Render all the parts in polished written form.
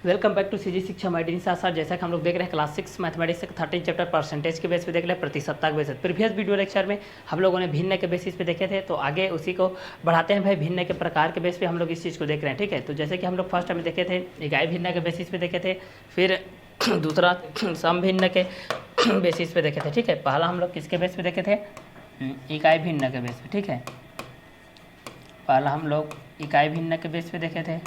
Welcome back to CG शिक्षा माइडिन साथ जैसा कि हम लोग देख रहे हैं क्लास 6 मैथमेटिक्स के 13 चैप्टर परसेंटेज के बेस पे देख रहे हैं, प्रतिशतता के बेस पे। प्रीवियस वीडियो लेक्चर में हम लोगों ने भिन्न के बेसिस पे देखे थे, तो आगे उसी को बढ़ाते हैं भाई। भिन्न के प्रकार के बेस पे हम लोग इस चीज़ को देख रहे हैं, ठीक है। तो जैसे कि हम लोग फर्स्ट में देखे थे इकाई भिन्न के बेसिस पे देखे थे, फिर दूसरा सम भिन्न के बेसिस पे देखे थे, ठीक है। पहला हम लोग किसके बेस पे देखे थे? इकाई भिन्न के बेस पे, ठीक है। पहला हम लोग इकाई भिन्न के बेस पे देखे थे,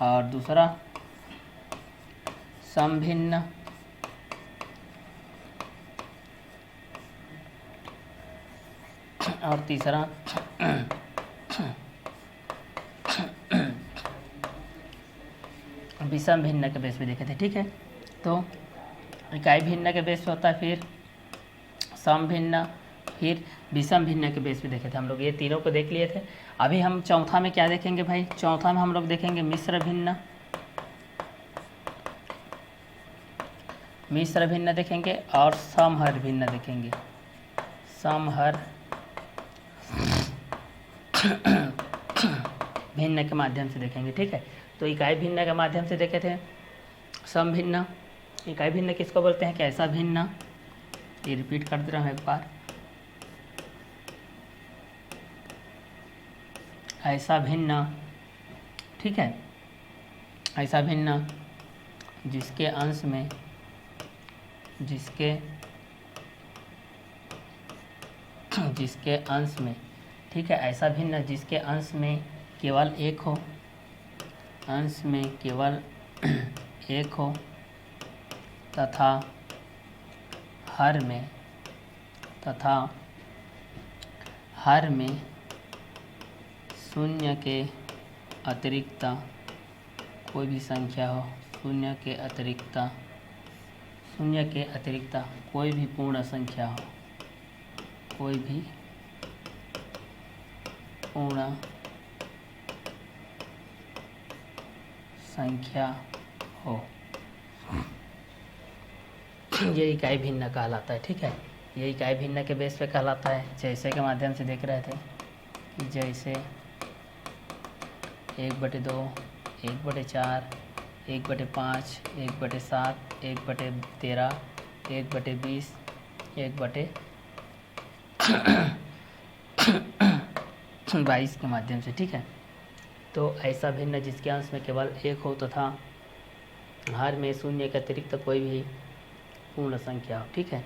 और दूसरा सम भिन्न, और तीसरा विषम भिन्न के बेस पे देखे थे, ठीक है। तो इकाई भिन्न के बेस पे होता है, फिर सम भिन्न, फिर विषम भिन्न के बेस पे देखे थे हम लोग। ये तीनों को देख लिए थे। अभी हम चौथा में क्या देखेंगे भाई? चौथा में हम लोग देखेंगे मिश्र भिन्न, मिश्र भिन्न देखेंगे, और समहर भिन्न देखेंगे। समहर भिन्न के माध्यम से देखेंगे, ठीक है। तो इकाई भिन्न के माध्यम से देखे थे सम भिन्न। इकाई भिन्न किसको बोलते हैं? कैसा भिन्न? ये रिपीट कर दे रहा हूँ एक बार। ऐसा भिन्न, ठीक है। ऐसा भिन्न जिसके अंश में जिसके अंश में, ठीक है। ऐसा भिन्न जिसके अंश में केवल एक हो, अंश में केवल एक हो, तथा हर में शून्य के अतिरिक्त कोई भी संख्या हो, शून्य के अतिरिक्त कोई भी पूर्ण संख्या हो, कोई भी पूर्ण संख्या हो, ये इकाई भिन्न कहलाता है, ठीक है। ये इकाई भिन्न के बेस पे कहलाता है। जैसे के माध्यम से देख रहे थे कि जैसे 1/2, 1/4, 1/5, 1/7, 1/13, 1/20, 1/22 के माध्यम से, ठीक है। तो ऐसा भिन्न जिसके अंश में केवल एक हो तथा हर में शून्य के अतिरिक्त कोई भी पूर्ण संख्या हो, ठीक है।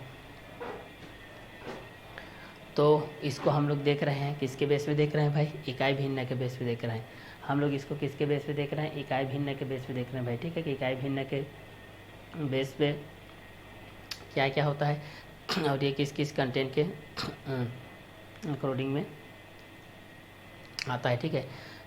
तो इसको हम लोग देख रहे हैं किसके बेस पे देख रहे हैं भाई? इकाई भिन्न के बेस पे देख रहे हैं हम लोग। इसको किसके बेस पे देख रहे हैं? इकाई भिन्न के बेस पे देख रहे हैं भाई, ठीक है। कि इकाई भिन्न के बेस पे क्या क्या होता है और ये किस किस कंटेंट के अकॉर्डिंग में आता है, ठीक है।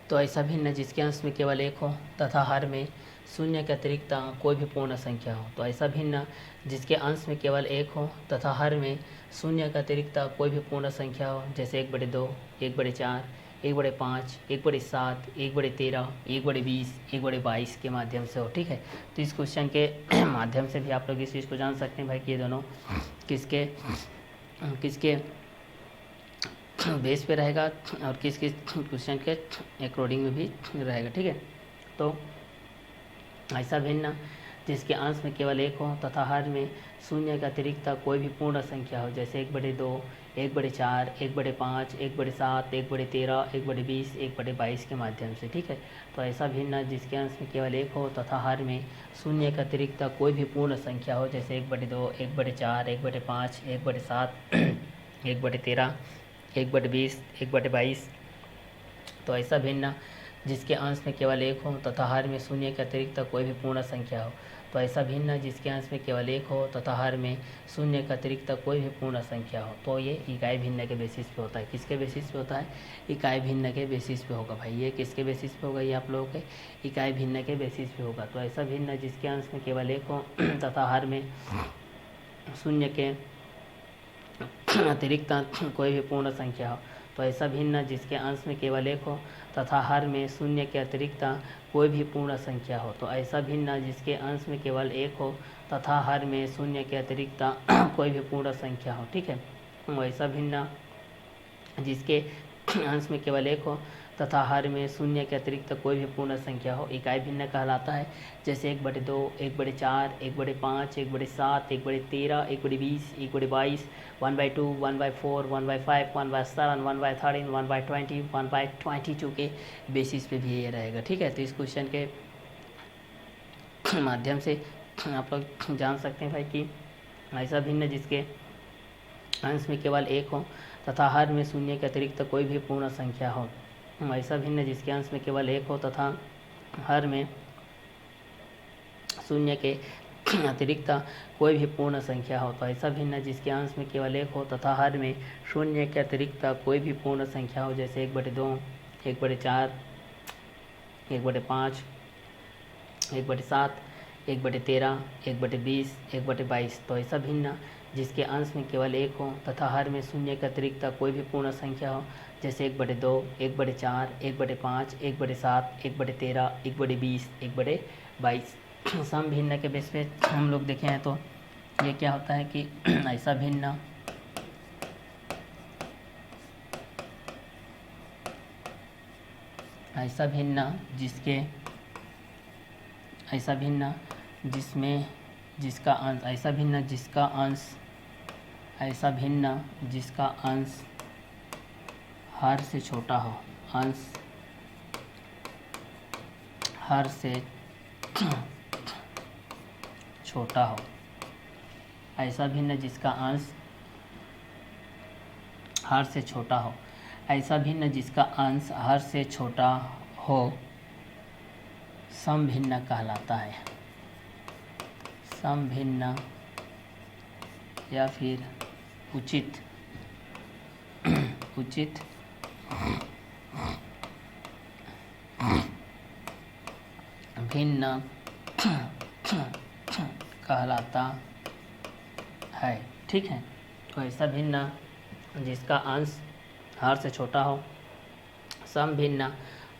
तो ऐसा भिन्न जिसके अंश में केवल एक हो तथा हर में शून्य के अतिरिक्त कोई भी पूर्ण संख्या हो। तो ऐसा भिन्न जिसके अंश में केवल एक हो तथा हर में शून्य के अतिरिक्त कोई भी पूर्ण संख्या हो, जैसे 1/2, 1/4, 1/5, 1/7, 1/13, 1/20, 1/22 के माध्यम से हो, ठीक है। तो इस क्वेश्चन के माध्यम से भी आप लोग इस चीज़ को जान सकते हैं भाई कि ये दोनों किसके बेस पे रहेगा और किस किस क्वेश्चन के अकॉर्डिंग में भी रहेगा, ठीक है। तो ऐसा भिन्न जिसके अंश में केवल एक हो तथा हर में शून्य के अतिरिक्त कोई भी पूर्ण संख्या हो, जैसे 1/2, 1/4, 1/5, 1/7, 1/13, 1/20, 1/22 के माध्यम से, ठीक है। तो ऐसा भिन्न जिसके अंश में केवल एक हो तथा हर में शून्य के अतिरिक्त कोई भी पूर्ण संख्या हो, जैसे 1/2, 1/4, 1/5, 1/7, 1/13, 1/20, 1/22। तो ऐसा भिन्न जिसके अंश में केवल एक हो तथा हर में शून्य के अतिरिक्त कोई भी पूर्ण संख्या हो। तो ऐसा भिन्न जिसके अंश में केवल एक हो तथा हर में शून्य के अतिरिक्त कोई भी पूर्ण संख्या हो। तो ये इकाई भिन्न के बेसिस पे होता है। किसके बेसिस पे होता है? इकाई भिन्न के बेसिस पे होगा भाई। ये किसके बेसिस पे होगा? ये आप लोगों के इकाई भिन्न के बेसिस पे होगा। तो ऐसा भिन्न जिसके अंश में केवल एक हो तथा हर में शून्य के अतिरिक्त कोई भी पूर्ण संख्या हो। तो ऐसा भिन्न जिसके अंश में केवल एक हो तथा हर में शून्य के अतिरिक्त कोई भी पूर्ण संख्या हो। तो ऐसा भिन्न जिसके अंश में केवल एक हो तथा हर में शून्य के अतिरिक्त कोई भी पूर्ण संख्या हो, ठीक है। वैसा भिन्न जिसके अंश में केवल एक हो तथा हर में शून्य के अतिरिक्त कोई भी पूर्ण संख्या हो इकाई भिन्न कहलाता है। जैसे 1/2, 1/4, 1/5, 1/7, 1/13, 1/20, 1/22, 1/2, 1/4, 1/5, 1/7, 1/13, 1/20, 1/22 के बेसिस पे भी ये रहेगा। ठीक है, तो इस क्वेश्चन के माध्यम से आप लोग जान सकते हैं भाई कि ऐसा भिन्न जिसके अंश में केवल 1 हो तथा हर में शून्य के अतिरिक्त कोई भी पूर्ण संख्या हो। ऐसा भिन्न जिसके अंश में केवल 1 हो तथा हर में शून्य के अतिरिक्त कोई भी पूर्ण संख्या हो। तो ऐसा भिन्न जिसके अंश में केवल 1 हो तथा हर में शून्य के अतिरिक्त कोई भी पूर्ण संख्या हो। जैसे 1/2, 1/4, 1/5, 1/7, 1/13, 1/20, 1/22। तो ऐसा भिन्न जिसके अंश में केवल 1 हो तथा हर में शून्य के अतिरिक्त कोई भी पूर्ण संख्या हो। जैसे 1/2, 1/4, 1/5, 1/7, 1/13, 1/20, 1/22। सम भिन्न के बेस पे हम लोग देखे हैं तो ये क्या होता है कि ऐसा भिन्न जिसका अंश हर से छोटा हो, हर से छोटा हो। ऐसा भिन्न जिसका अंश हर से छोटा हो। ऐसा भिन्न जिसका अंश हर से छोटा हो सम भिन्न कहलाता है। सम भिन्न या फिर उचित भिन्न कहलाता है। ठीक है, तो ऐसा भिन्न जिसका अंश हर से छोटा हो सम भिन्न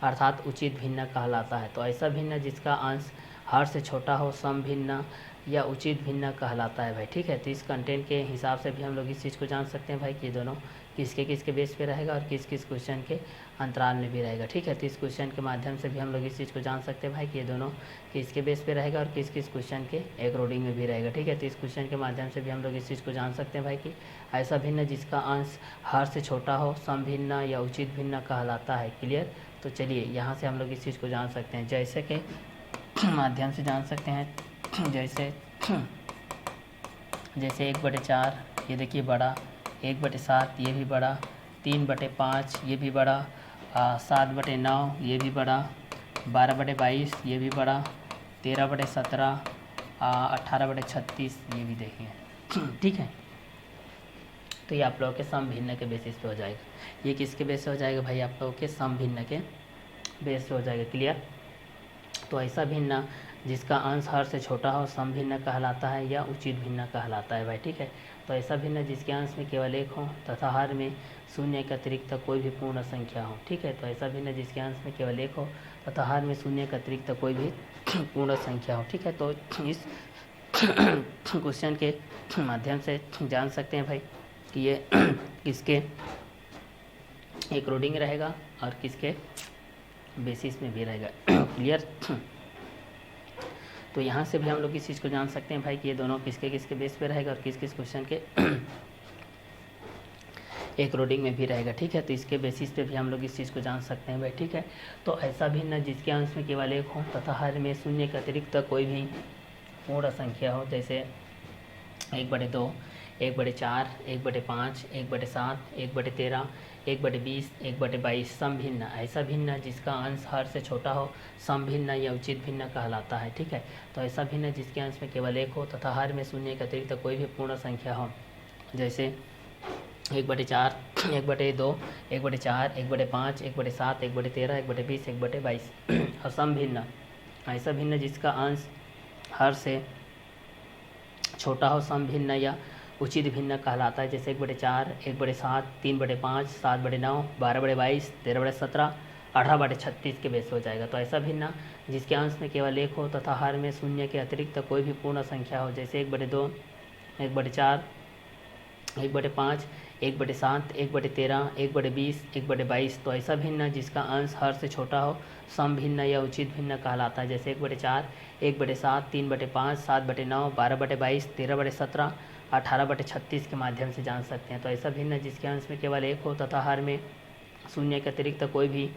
अर्थात उचित भिन्न कहलाता है। तो ऐसा भिन्न जिसका अंश हर से छोटा हो सम भिन्न या उचित भिन्न कहलाता है भाई। ठीक है, तो इस कंटेंट के हिसाब से भी हम लोग इस चीज़ को जान सकते हैं भाई कि ये दोनों किसके बेस पे रहेगा और किस क्वेश्चन के अंतराल में भी रहेगा। ठीक है, तो इस क्वेश्चन के माध्यम से भी हम लोग इस चीज़ को जान सकते हैं भाई कि ये दोनों किसके बेस पे रहेगा और किस क्वेश्चन के अकॉर्डिंग में भी रहेगा। ठीक है, तो इस क्वेश्चन के माध्यम से भी हम लोग इस चीज़ को जान सकते हैं भाई कि ऐसा भिन्न जिसका अंश हर से छोटा हो सम भिन्न या उचित भिन्न कहलाता है। क्लियर? तो चलिए यहाँ से हम लोग इस चीज़ को जान सकते हैं जैसे के माध्यम से जान सकते हैं। जैसे 1/4 ये देखिए बड़ा, 1/7 ये भी बड़ा, 3/5 ये भी बड़ा, 7/9 ये भी बड़ा, 12/22 ये भी बड़ा, 13/17, 18/36 ये भी देखिए। ठीक है, तो ये आप लोगों के सम भिन्न के बेसिस पे हो जाएगा। ये किसके बेस पे हो जाएगा भाई? आप लोगों के सम भिन्न के बेस पे हो जाएगा। क्लियर? तो ऐसा भिन्न जिसका अंश हर से छोटा हो सम भिन्न कहलाता है या उचित भिन्न कहलाता है भाई। ठीक है, तो ऐसा भिन्न जिसके अंश में केवल 1 हो तथा हर में शून्य के अतिरिक्त कोई भी पूर्ण संख्या हो। ठीक है, तो ऐसा भिन्न जिसके अंश में केवल 1 हो तथा हर में शून्य के अतिरिक्त कोई भी पूर्ण संख्या हो। ठीक है, तो इस क्वेश्चन के माध्यम से जान सकते हैं भाई कि ये किसके अकॉर्डिंग रहेगा और किसके बेसिस में भी रहेगा। क्लियर? तो यहाँ से भी हम लोग इस चीज़ को जान सकते हैं भाई कि ये दोनों किसके बेस पे रहेगा और किस क्वेश्चन के अकॉर्डिंग में भी रहेगा। ठीक है, तो इसके बेसिस पे भी हम लोग इस चीज़ को जान सकते हैं भाई। ठीक है, तो ऐसा भिन्न जिसके अंश में केवल 1 हो तथा हर में शून्य के अतिरिक्त कोई भी पूर्ण संख्या हो। जैसे 1/2, 1/4, 1/5, 1/7, 1/13, 1/20, 1/22 सम भिन्न। ऐसा भिन्न जिसका अंश हर से छोटा हो सम भिन्न या उचित भिन्न कहलाता है। ठीक है, तो ऐसा भिन्न जिसके अंश में केवल 1 हो तथा हर में शून्य के अतिरिक्त कोई भी पूर्ण संख्या हो। जैसे 1/4, 1/2, 1/4, 1/5, 1/7, 1/13, 1/20, 1/22 और सम भिन्न। ऐसा भिन्न जिसका अंश हर से छोटा हो सम भिन्न या उचित भिन्न कहलाता है। जैसे 1/4, 1/7, 3/5, 7/9, 12/22, 13/17, 18/36 के बेस हो जाएगा। तो ऐसा भिन्न जिसके अंश में केवल 1 हो तथा हर में शून्य के अतिरिक्त कोई भी पूर्ण संख्या हो। जैसे 1/2, 1/4, 1/5, 1/7, 1/13, 1/20, 1/22। तो ऐसा भिन्न जिसका अंश हर से छोटा हो सम भिन्न या उचित भिन्न कहलाता है। जैसे 1/4, 1/7, 3/5, 7/9, 12/22, 13/17, 18/36 के माध्यम से जान सकते हैं। तो ऐसा भिन्न जिसके अंश में केवल 1 हो तथा हर में शून्य के अतिरिक्त कोई भी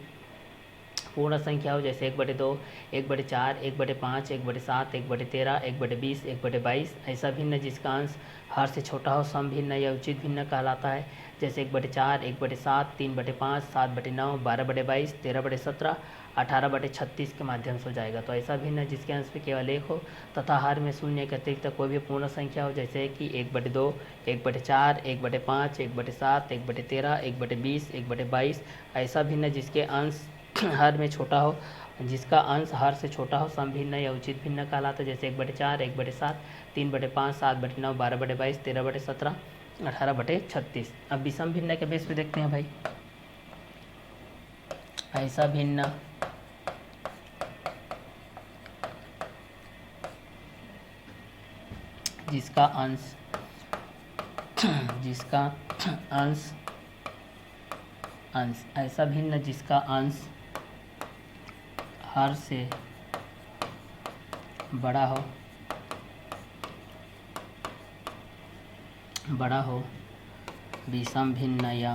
पूर्ण संख्या हो, जैसे 1/2, 1/4, 1/5, 1/7, 1/13, 1/20, 1/22। ऐसा भिन्न जिसका अंश हर से छोटा हो सम भिन्न या उचित भिन्न कहलाता है। जैसे 1/4, 1/7, 3/5, 7/9, 12/22, 13/17, 18/36 के माध्यम से हो जाएगा। तो ऐसा भिन्न जिसके अंश में केवल 1 हो तथा हर में शून्य के अतिरिक्त कोई भी पूर्ण संख्या हो, जैसे कि 1/2, 1/4, 1/5, 1/7, 1/13, 1/20, 1/22। ऐसा भिन्न जिसके अंश हर में छोटा हो, जिसका अंश हर से छोटा हो सम भिन्न या उचित भिन्न कहलाता है। जैसे 1/4, 1/7, 3/5, 7/9, 12/22, 13/17, 18/36। अब विषम भिन्न के बेस पे देखते हैं भाई। ऐसा भिन्न जिसका अंश ऐसा भिन्न जिसका अंश हर से बड़ा हो विषम भिन्न या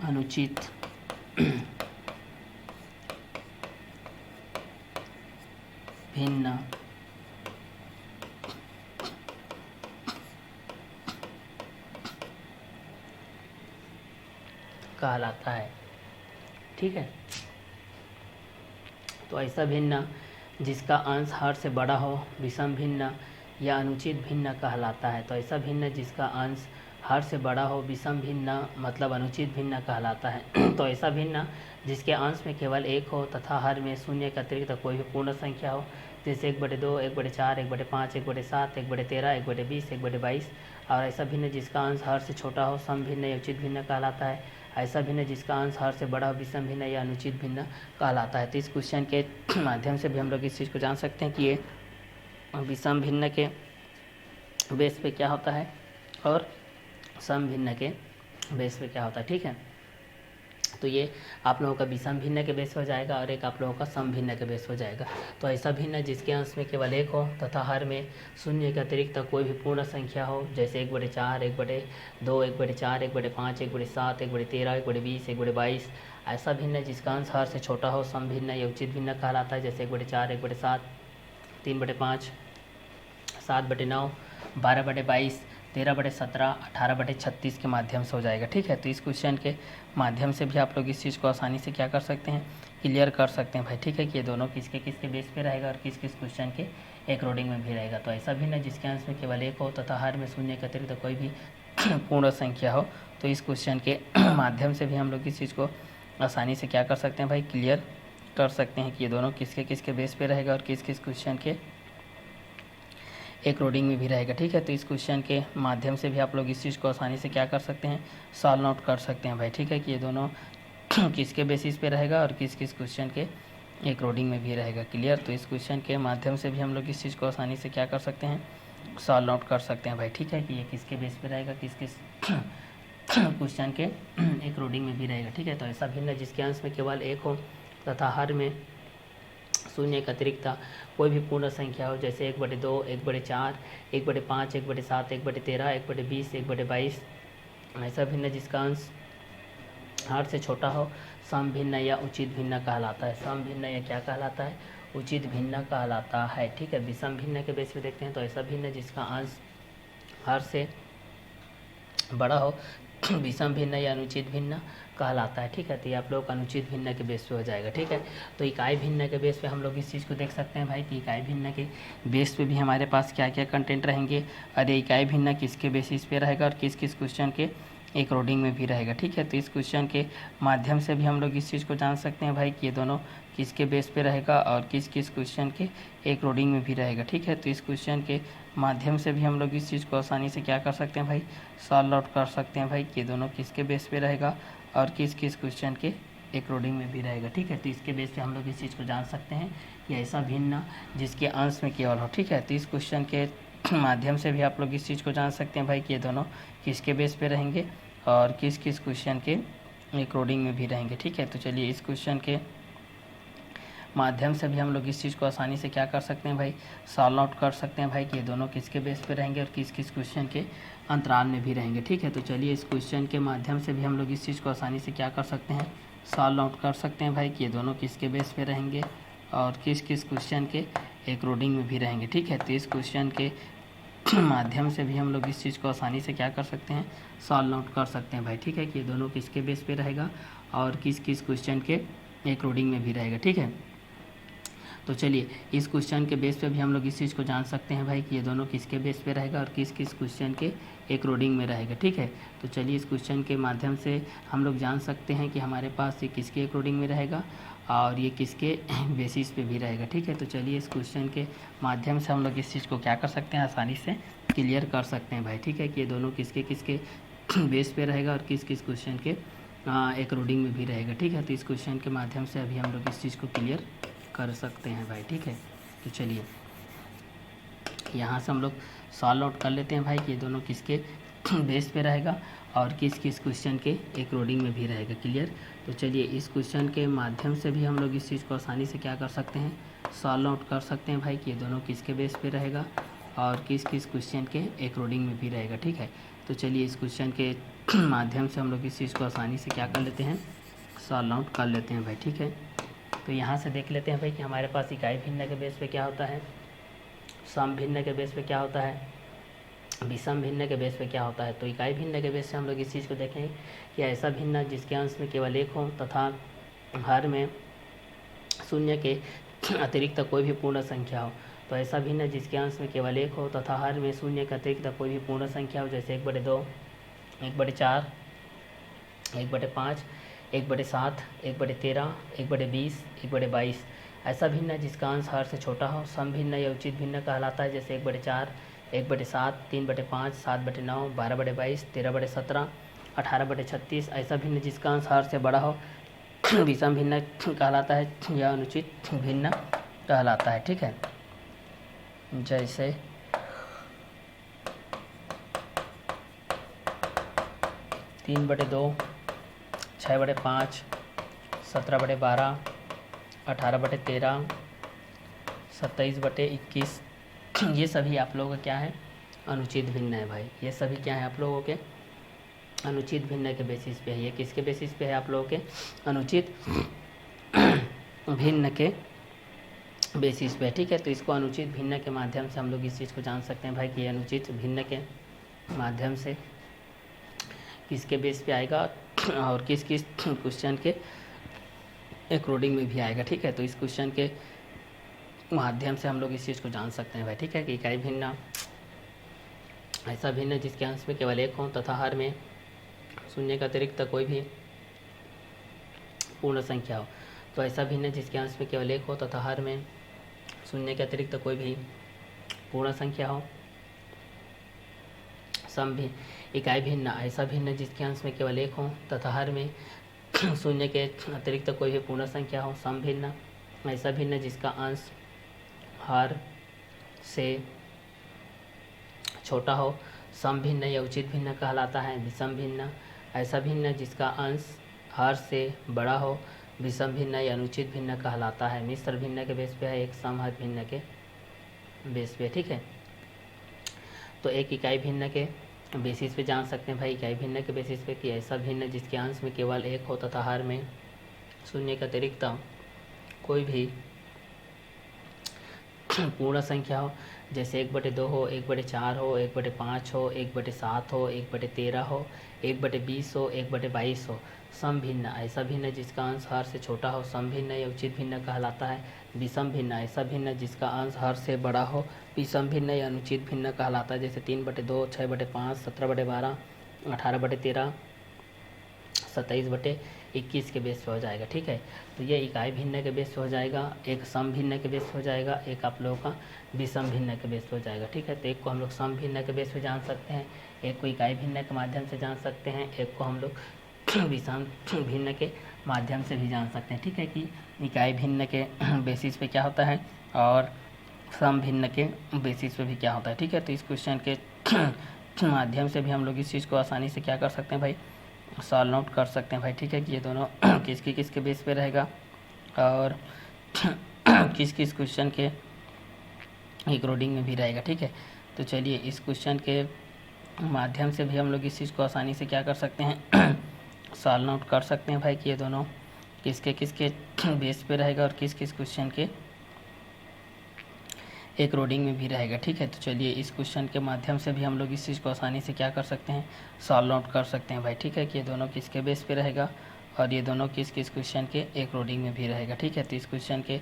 अनुचित भिन्न कहलाता है। ठीक है, तो ऐसा भिन्न जिसका अंश हर से बड़ा हो विषम भिन्न या अनुचित भिन्न कहलाता है। तो ऐसा भिन्न जिसका अंश हर से बड़ा हो विषम भिन्न मतलब अनुचित भिन्न कहलाता है। तो ऐसा भिन्न जिसके अंश में केवल 1 हो तथा हर में शून्य के अतिरिक्त कोई भी पूर्ण संख्या हो, जैसे 1/2, 1/4, 1/5, 1/7, 1/13, 1/20, 1/22। और ऐसा भिन्न जिसका अंश हर से छोटा हो सम भिन्न या उचित भिन्न कहलाता है। ऐसा भिन्न जिसका अंश हर से बड़ा हो विषम भिन्न या अनुचित भिन्न कहलाता है। तो इस क्वेश्चन के माध्यम से भी हम लोग इस चीज़ को जान सकते हैं कि ये विषम भिन्न के बेस पे क्या होता है और सम भिन्न के बेस पे क्या होता है। ठीक है, तो ये आप लोगों का विषम भिन्न के बेस हो जाएगा और एक आप लोगों का सम भिन्न के बेस हो जाएगा। तो ऐसा भिन्न जिसके अंश में केवल 1 हो तथा हर में शून्य के अतिरिक्त कोई भी पूर्ण संख्या हो, जैसे 1/4, 1/2, 1/4, 1/5, 1/7, 1/13, 1/20, 1/22। ऐसा भिन्न जिसका अंश हर से छोटा हो सम भिन्न या उचित भिन्न कहलाता है। जैसे 1/4, 1/7, 3/5, 7/9, 12/22, 13/17, 18/36 के माध्यम से हो जाएगा। ठीक है, तो इस क्वेश्चन के माध्यम से भी आप लोग इस चीज़ को आसानी से क्या कर सकते हैं, क्लियर कर सकते हैं भाई। ठीक है, कि ये दोनों किसके किसके बेस पे रहेगा और किस किस क्वेश्चन के एक रोडिंग में भी रहेगा। तो ऐसा भी ना जिसके अंश में केवल 1 हो तथा हर में शून्य के अतिरिक्त कोई भी पूर्ण संख्या हो। तो इस क्वेश्चन के माध्यम से भी हम लोग इस चीज़ को आसानी से क्या कर सकते हैं भाई, क्लियर कर सकते हैं कि ये दोनों किसके किसके बेस पे रहेगा और किस किस क्वेश्चन के एक रोडिंग में भी रहेगा। ठीक है, तो इस क्वेश्चन के माध्यम से भी आप लोग इस चीज़ को आसानी से क्या कर सकते हैं, सॉल्व आउट कर सकते हैं भाई। ठीक है, कि ये दोनों किसके बेसिस पे रहेगा और किस किस क्वेश्चन के एक रोडिंग में भी रहेगा। क्लियर, तो इस क्वेश्चन के माध्यम से भी हम लोग इस चीज़ को आसानी से क्या कर सकते हैं, सॉल्व आउट कर सकते हैं भाई। ठीक है, कि ये किसके बेस पे रहेगा, किस किस क्वेश्चन के एक रोडिंग में भी रहेगा। ठीक है, तो ऐसा भिन्न जिसके अंश में केवल 1 हो तथा हर में शून्य के अतिरिक्त कोई भी पूर्ण संख्या हो, जैसे 1/2, 1/4, 1/5, 1/7, 1/13, 1/20, 1/22। ऐसा भिन्न जिसका अंश हर से छोटा हो सम भिन्न या उचित भिन्न कहलाता है। सम भिन्न या क्या कहलाता है, उचित भिन्न कहलाता है। ठीक है, विषम भिन्न के बेस पे देखते हैं। तो ऐसा भिन्न जिसका अंश हर से बड़ा हो विषम भिन्न या अनुचित भिन्न कहलाता है। ठीक है, तो ये आप लोग अनुचित भिन्न के बेस पे हो जाएगा। ठीक है, तो इकाई भिन्न के बेस पे हम लोग इस चीज़ को देख सकते हैं भाई कि इकाई भिन्न के बेस पे भी हमारे पास क्या क्या कंटेंट रहेंगे और ये इकाई भिन्न किसके बेसिस पे रहेगा और किस किस क्वेश्चन के एक रोडिंग में भी रहेगा। ठीक है, तो इस क्वेश्चन के माध्यम से भी हम लोग इस चीज़ को जान सकते हैं भाई कि ये दोनों किसके बेस पे रहेगा और किस किस क्वेश्चन के एक रोडिंग में भी रहेगा। ठीक है, तो इस क्वेश्चन के माध्यम से भी हम लोग इस चीज़ को आसानी से क्या कर सकते हैं भाई, सॉल्व आउट कर सकते हैं भाई कि ये दोनों किसके बेस पे रहेगा और किस किस क्वेश्चन के एक रोडिंग में भी रहेगा, ठीक है। तो इसके बेस पे हम लोग इस चीज़ को जान सकते हैं कि ऐसा भिन्न जिसके अंश में केवल हो, ठीक है। तो इस क्वेश्चन के माध्यम से भी आप लोग इस चीज़ को जान सकते हैं भाई कि ये दोनों किसके बेस पे रहेंगे और किस किस क्वेश्चन के एक रोडिंग में भी रहेंगे, ठीक है। तो चलिए इस क्वेश्चन के माध्यम से भी हम लोग इस चीज़ को आसानी से क्या कर सकते हैं भाई, सॉल्व आउट कर सकते हैं भाई कि ये दोनों किसके बेस पे रहेंगे और किस किस क्वेश्चन के अंतराल में भी रहेंगे, ठीक है। तो चलिए इस क्वेश्चन के माध्यम से भी हम लोग इस चीज़ को आसानी से क्या कर सकते हैं, सॉल्व आउट कर सकते हैं भाई कि ये दोनों किसके बेस पे रहेंगे और किस किस क्वेश्चन के एक रोडिंग में भी रहेंगे, ठीक है। तो इस क्वेश्चन के माध्यम से भी हम लोग इस चीज़ को आसानी से क्या कर सकते हैं, सॉल्व आउट कर सकते हैं भाई, ठीक है। कि ये दोनों किसके बेस पे रहेगा और किस किस क्वेश्चन के एक रोडिंग में भी रहेगा, ठीक है। तो चलिए इस क्वेश्चन के बेस पे भी हम लोग इस चीज़ को जान सकते हैं भाई कि ये दोनों किसके बेस पे रहेगा और किस किस क्वेश्चन के एक रोडिंग में रहेगा, ठीक है। तो चलिए इस क्वेश्चन के माध्यम से हम लोग जान सकते हैं कि हमारे पास ये किसके एक रोडिंग में रहेगा और ये किसके बेसिस पे भी रहेगा, ठीक है। तो चलिए इस क्वेश्चन के माध्यम से हम लोग इस चीज़ को क्या कर सकते हैं, आसानी से क्लियर कर सकते हैं भाई, ठीक है। कि ये दोनों किसके किसके बेस पे रहेगा और किस किस क्वेश्चन के एक रोडिंग में भी रहेगा, ठीक है। तो इस क्वेश्चन के माध्यम से अभी हम लोग इस चीज़ को क्लियर कर सकते हैं भाई, ठीक है। तो चलिए यहाँ से हम लोग सॉल्व आउट कर लेते हैं भाई कि ये दोनों किसके बेस पे रहेगा और किस किस क्वेश्चन के एक रोडिंग में भी रहेगा, क्लियर। तो चलिए इस क्वेश्चन के माध्यम से भी हम लोग इस चीज़ को आसानी से क्या कर सकते हैं, सॉल्व आउट कर सकते हैं भाई कि ये दोनों किसके बेस पे रहेगा और किस किस क्वेश्चन के एक रोडिंग में भी रहेगा, ठीक है। तो चलिए इस क्वेश्चन के माध्यम से हम लोग इस चीज़ को आसानी से क्या कर लेते हैं, सॉल्व आउट कर लेते हैं भाई, ठीक है। तो यहाँ से देख लेते हैं भाई कि हमारे पास इकाई भिन्न के बेस पे क्या होता है, सम भिन्न के बेस पे क्या होता है, विषम भिन्न के बेस पे क्या होता है। तो इकाई भिन्न के बेस से हम लोग इस चीज़ को देखेंगे कि ऐसा भिन्न जिसके अंश में केवल एक हो तथा हर में शून्य के अतिरिक्त कोई भी पूर्ण संख्या हो। तो ऐसा भिन्न जिसके अंश में केवल एक हो तथा हर में शून्य के अतिरिक्त कोई भी पूर्ण संख्या हो, जैसे 1/2, 1/4, 1/5, 1/7, 1/13, 1/20, 1/22। ऐसा भिन्न जिसका अंश हर से छोटा हो सम भिन्न या उचित भिन्न कहलाता है, जैसे 1/4, 1/7, 3/5, 7/9, 12/22, 13/17, 18/36। ऐसा भिन्न जिसका अंश हर से बड़ा हो विषम भिन्न कहलाता है या अनुचित भिन्न कहलाता है, ठीक है। जैसे 3/2, 6/5, 17/12, 18/13, 27/21, ये सभी आप लोगों का क्या है, अनुचित भिन्न है भाई। ये सभी क्या है आप लोगों के अनुचित भिन्न के बेसिस पे है। ये किसके बेसिस पे है, आप लोगों के अनुचित भिन्न के बेसिस पे, ठीक है। तो इसको अनुचित भिन्न के माध्यम से हम लोग इस चीज़ को जान सकते हैं भाई कि अनुचित भिन्न के माध्यम से किसके बेस पे आएगा और किस किस क्वेश्चन के एक रोडिंग में भी आएगा, ठीक है। तो इस क्वेश्चन के माध्यम से हम लोग इस चीज़ को जान सकते हैं भाई, ठीक है। कि इकाई भिन्न ऐसा भिन्न जिसके अंश में केवल एक हो तथा हर में शून्य के अतिरिक्त कोई भी पूर्ण संख्या हो। तो ऐसा भिन्न जिसके अंश में केवल एक हो तथा हर में शून्य के अतिरिक्त कोई भी पूर्ण संख्या हो। सम भी इकाई भिन्न ऐसा भिन्न जिसके अंश में केवल एक हो तथा हर में शून्य के अतिरिक्त कोई भी पूर्ण संख्या हो। सम भिन्न ऐसा भिन्न जिसका अंश हर से छोटा हो। सम भिन्न या उचित भिन्न कहलाता है। विषम भिन्न ऐसा भिन्न जिसका अंश हर से बड़ा हो। विषम भिन्न या अनुचित भिन्न कहलाता है। मिश्र भिन्न के बेस पे है, एक समहर भिन्न के बेस पे, ठीक है। तो एक इकाई भिन्न के बेसिस पे जान सकते हैं भाई, इकाई भिन्न के बेसिस पे कि ऐसा भिन्न जिसके अंश में केवल एक हो तथा हर में शून्य के अतिरिक्त कोई भी पूर्ण संख्या हो, जैसे 1/2 हो, 1/4 हो, 1/5 हो, 1/7 हो, 1/13 हो, 1/20 हो, 1/22 हो। सम भिन्न ऐसा भिन्न जिसका अंश हर से छोटा हो। सम भिन्न या उचित भिन्न कहलाता है। विषम भिन्न ऐसा भिन्न जिसका अंश हर से बड़ा हो। विषम भिन्न या अनुचित भिन्न कहलाता है, जैसे 3/2, 6/5, 17/12, 18/13, 27/21 के बेस पे हो जाएगा, ठीक है। तो ये इकाई भिन्न के बेस पे हो जाएगा, एक सम भिन्न के बेस पे हो जाएगा, एक आप लोगों का विषम भिन्न के बेस पे हो जाएगा, ठीक है। तो एक को हम लोग सम भिन्न के बेस पे जान सकते हैं, एक को इकाई भिन्न के माध्यम से जान सकते हैं, एक को हम लोग विषम भिन्न के माध्यम से भी जान सकते हैं, ठीक है, कि इकाई भिन्न के बेसिस पे क्या होता है और सम भिन्न के बेसिस पे भी क्या होता है, ठीक है। तो इस क्वेश्चन के माध्यम से भी हम लोग इस चीज़ को आसानी से क्या कर सकते हैं भाई, सॉल्व आउट कर सकते हैं भाई, ठीक है, कि ये दोनों किसके बेस पे रहेगा और किस किस क्वेश्चन के अकॉर्डिंग में भी रहेगा, ठीक है। तो चलिए इस क्वेश्चन के माध्यम से भी हम लोग इस चीज़ को आसानी से क्या कर सकते हैं, सॉल्व आउट कर सकते हैं भाई, कि ये दोनों किसके बेस पे रहेगा और किस किस क्वेश्चन के अकॉर्डिंग में भी रहेगा, ठीक है। तो चलिए इस क्वेश्चन के माध्यम से भी हम लोग इस चीज़ को आसानी से क्या कर सकते हैं, सॉल्व आउट कर सकते हैं भाई, ठीक है, कि ये दोनों किसके बेस पे रहेगा और ये दोनों किस किस क्वेश्चन के अकॉर्डिंग में भी रहेगा, ठीक है। तो इस क्वेश्चन के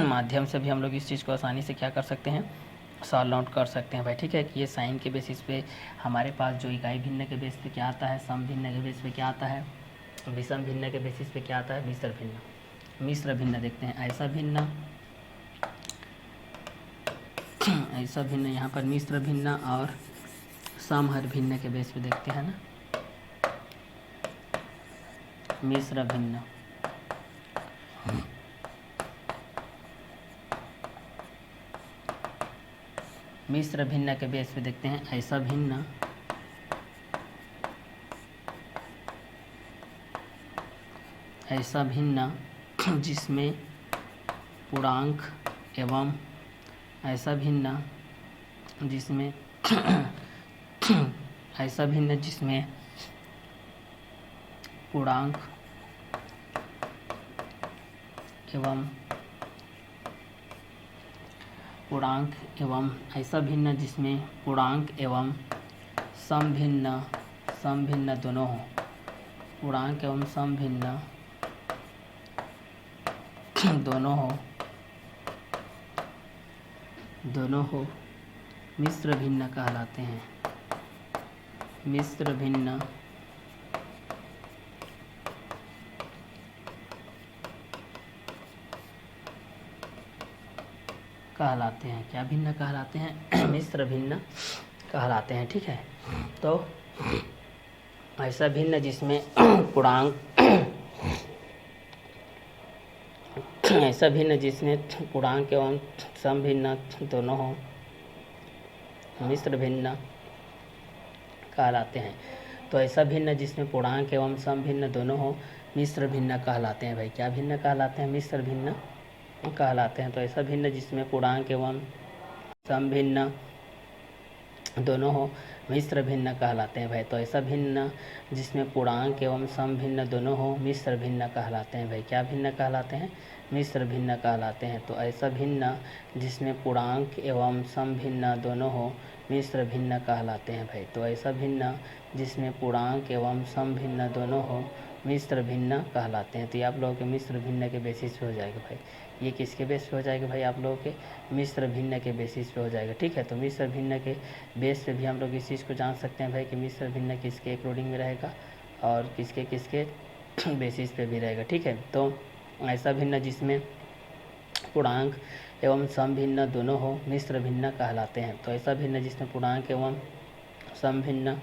माध्यम से भी हम लोग इस चीज़ को आसानी से क्या कर सकते हैं, सॉल्व आउट कर सकते हैं भाई, ठीक है, कि ये साइन के बेसिस पे हमारे पास जो इकाई भिन्न के बेस पे क्या आता है, सम भिन्न के बेस पे क्या आता है, विषम भिन्न के बेसिस पे क्या आता है, मिश्र भिन्न देखते हैं। ऐसा भिन्न यहाँ पर मिश्र भिन्न और समहर भिन्न के बेस पे देखते हैं ना, मिश्र भिन्न के बेस पे देखते हैं ऐसा भिन्न जिसमें पूर्णांक एवं ऐसा भिन्न जिसमें पूर्णांक एवं ऐसा भिन्न जिसमें पूर्णांक एवं सम भिन्न दोनों हो, पूर्णांक एवं सम भिन्न दोनों हो मिश्र भिन्न कहलाते हैं। मिश्र भिन्न कहलाते हैं, क्या भिन्न कहलाते हैं, मिश्र भिन्न कहलाते हैं, ठीक है। तो ऐसा भिन्न जिसमें पूर्णांक एवं सम भिन्न दोनों हो मिश्र भिन्न कहलाते हैं। तो ऐसा भिन्न जिसमें पूर्णांक एवं सम भिन्न दोनों हो मिश्र भिन्न कहलाते हैं भाई, क्या भिन्न कहलाते हैं, मिश्र भिन्न कहलाते हैं। तो ऐसा भिन्न जिसमें पूर्णांक एवं सम भिन्न दोनों हो मिश्र भिन्न कहलाते हैं भाई। तो ऐसा भिन्न जिसमें पूर्णांक एवं सम भिन्न दोनों हो मिश्र भिन्न कहलाते हैं भाई, क्या भिन्न कहलाते हैं, मिश्र भिन्न कहलाते हैं। तो ऐसा भिन्न जिसमें पूर्णांक एवं सम भिन्न दोनों हो मिश्र भिन्न कहलाते हैं भाई। तो ऐसा भिन्न जिसमें पूर्णांक एवं सम भिन्न दोनों हो मिश्र भिन्न कहलाते हैं। तो ये आप लोगों के मिश्र भिन्न के बेसिस पे हो जाएगा भाई, ये किसके बेस पे हो जाएगा भाई, आप लोगों के मिश्र भिन्न के बेसिस पे हो जाएगा, ठीक है। तो मिश्र भिन्न के बेस पे भी हम लोग इस चीज़ को जान सकते हैं भाई कि मिश्र भिन्न किसके अकॉर्डिंग में रहेगा और किसके बेसिस पे भी रहेगा, ठीक है। तो ऐसा भिन्न जिसमें पूर्णांक एवं सम भिन्न दोनों हो मिश्र भिन्न कहलाते हैं। तो ऐसा भिन्न जिसमें पूर्णांक एवं सम भिन्न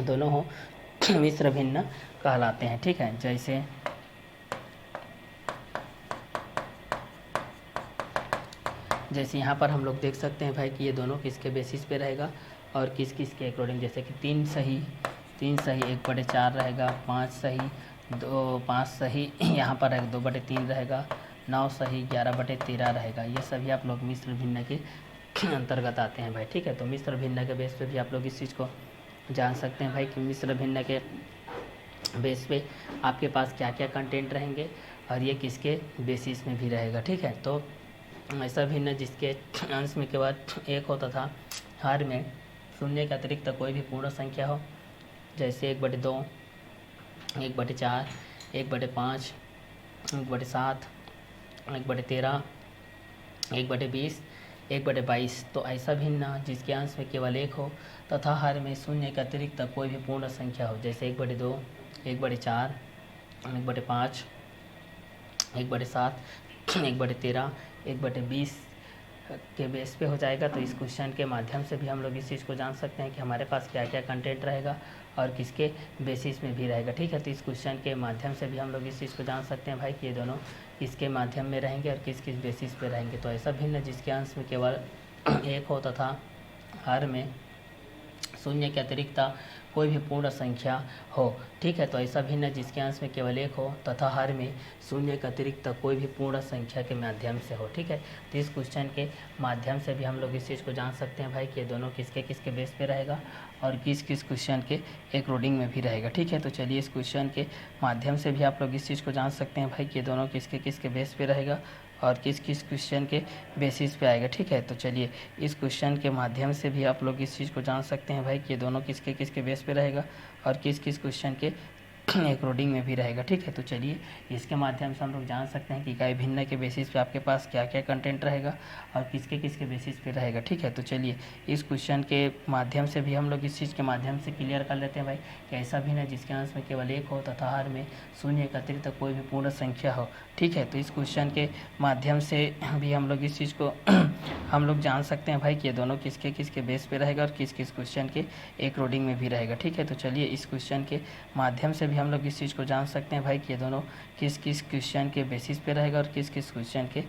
दोनों हो मिश्र भिन्न कहलाते हैं, ठीक है। जैसे यहाँ पर हम लोग देख सकते हैं भाई कि ये दोनों किसके बेसिस पे रहेगा और किस के अकॉर्डिंग, जैसे कि 3 सही 1/4 रहेगा, 5 सही यहाँ पर रहेगा 2/3 रहेगा, 9 सही 11/13 रहेगा। ये सभी आप लोग मिश्र भिन्न के अंतर्गत आते हैं भाई, ठीक है। तो मिश्र भिन्न के बेस पे भी आप लोग इस चीज़ को जान सकते हैं भाई कि मिश्र भिन्न के बेस पे आपके पास क्या क्या कंटेंट रहेंगे और ये किसके बेसिस में भी रहेगा, ठीक है। तो ऐसा भिन्न जिसके अंश में केवल 1 हो तथा हर में शून्य के अतिरिक्त कोई भी पूर्ण संख्या हो, जैसे 1/2, 1/4, 1/5, 1/7, 1/13, 1/20, 1/22। तो ऐसा भिन्न जिसके अंश में केवल 1 हो तथा हर में शून्य के अतिरिक्त कोई भी पूर्ण संख्या हो, जैसे 1/2, 1/4, 1/5, 1/7, 1/13, 1/20, के बेस पे हो जाएगा। तो इस क्वेश्चन के माध्यम से भी हम लोग इस चीज़ को जान सकते हैं कि हमारे पास क्या क्या कंटेंट रहेगा और किसके बेसिस में भी रहेगा, ठीक है। तो इस क्वेश्चन के माध्यम से भी हम लोग इस चीज़ को जान सकते हैं भाई कि ये दोनों किसके माध्यम में रहेंगे और किस किस बेसिस पे रहेंगे। तो ऐसा भिन्न जिसके अंश में केवल एक हो तथा हर में शून्य के अतिरिक्त कोई भी पूर्ण संख्या हो, ठीक है। तो ऐसा भिन्न जिसके अंश में केवल एक हो तथा हर में शून्य के अतिरिक्त कोई भी पूर्ण संख्या के माध्यम से हो, ठीक है। तो इस क्वेश्चन के माध्यम से भी हम लोग इस चीज़ को जान सकते हैं भाई कि ये दोनों किसके किसके बेस पे रहेगा और किस किस क्वेश्चन के अकॉर्डिंग में भी रहेगा, ठीक है। तो चलिए इस क्वेश्चन के माध्यम से भी आप लोग इस चीज़ को जान सकते हैं भाई कि ये दोनों किसके किसके बेस पे रहेगा और किस किस क्वेश्चन के बेसिस पे आएगा, ठीक है। तो चलिए इस क्वेश्चन के माध्यम से भी आप लोग इस चीज़ को जान सकते हैं भाई कि ये दोनों किसके किसके बेस पे रहेगा और किस किस क्वेश्चन के अकॉर्डिंग में भी रहेगा, ठीक है। तो चलिए इसके माध्यम से हम लोग जान सकते हैं कि इकाई भिन्न के बेसिस पे आपके पास क्या क्या कंटेंट रहेगा और किसके किसके बेसिस पे रहेगा, ठीक है। तो चलिए इस क्वेश्चन के माध्यम से भी हम लोग इस चीज़ के माध्यम से क्लियर कर लेते हैं भाई कि ऐसा भिन्न जिसके अंश में केवल एक हो तथा हर में शून्य के अतिरिक्त कोई भी पूर्ण संख्या हो, ठीक है। तो इस क्वेश्चन के माध्यम से भी हम लोग इस चीज़ को हम लोग जान सकते हैं भाई कि ये दोनों किसके किसके बेस पे रहेगा और किस किस क्वेश्चन के अकॉर्डिंग में भी रहेगा, ठीक है। तो चलिए इस क्वेश्चन के माध्यम से भी हम लोग इस चीज़ को जान सकते हैं भाई कि ये दोनों किस किस क्वेश्चन के बेसिस पे रहेगा और किस किस क्वेश्चन के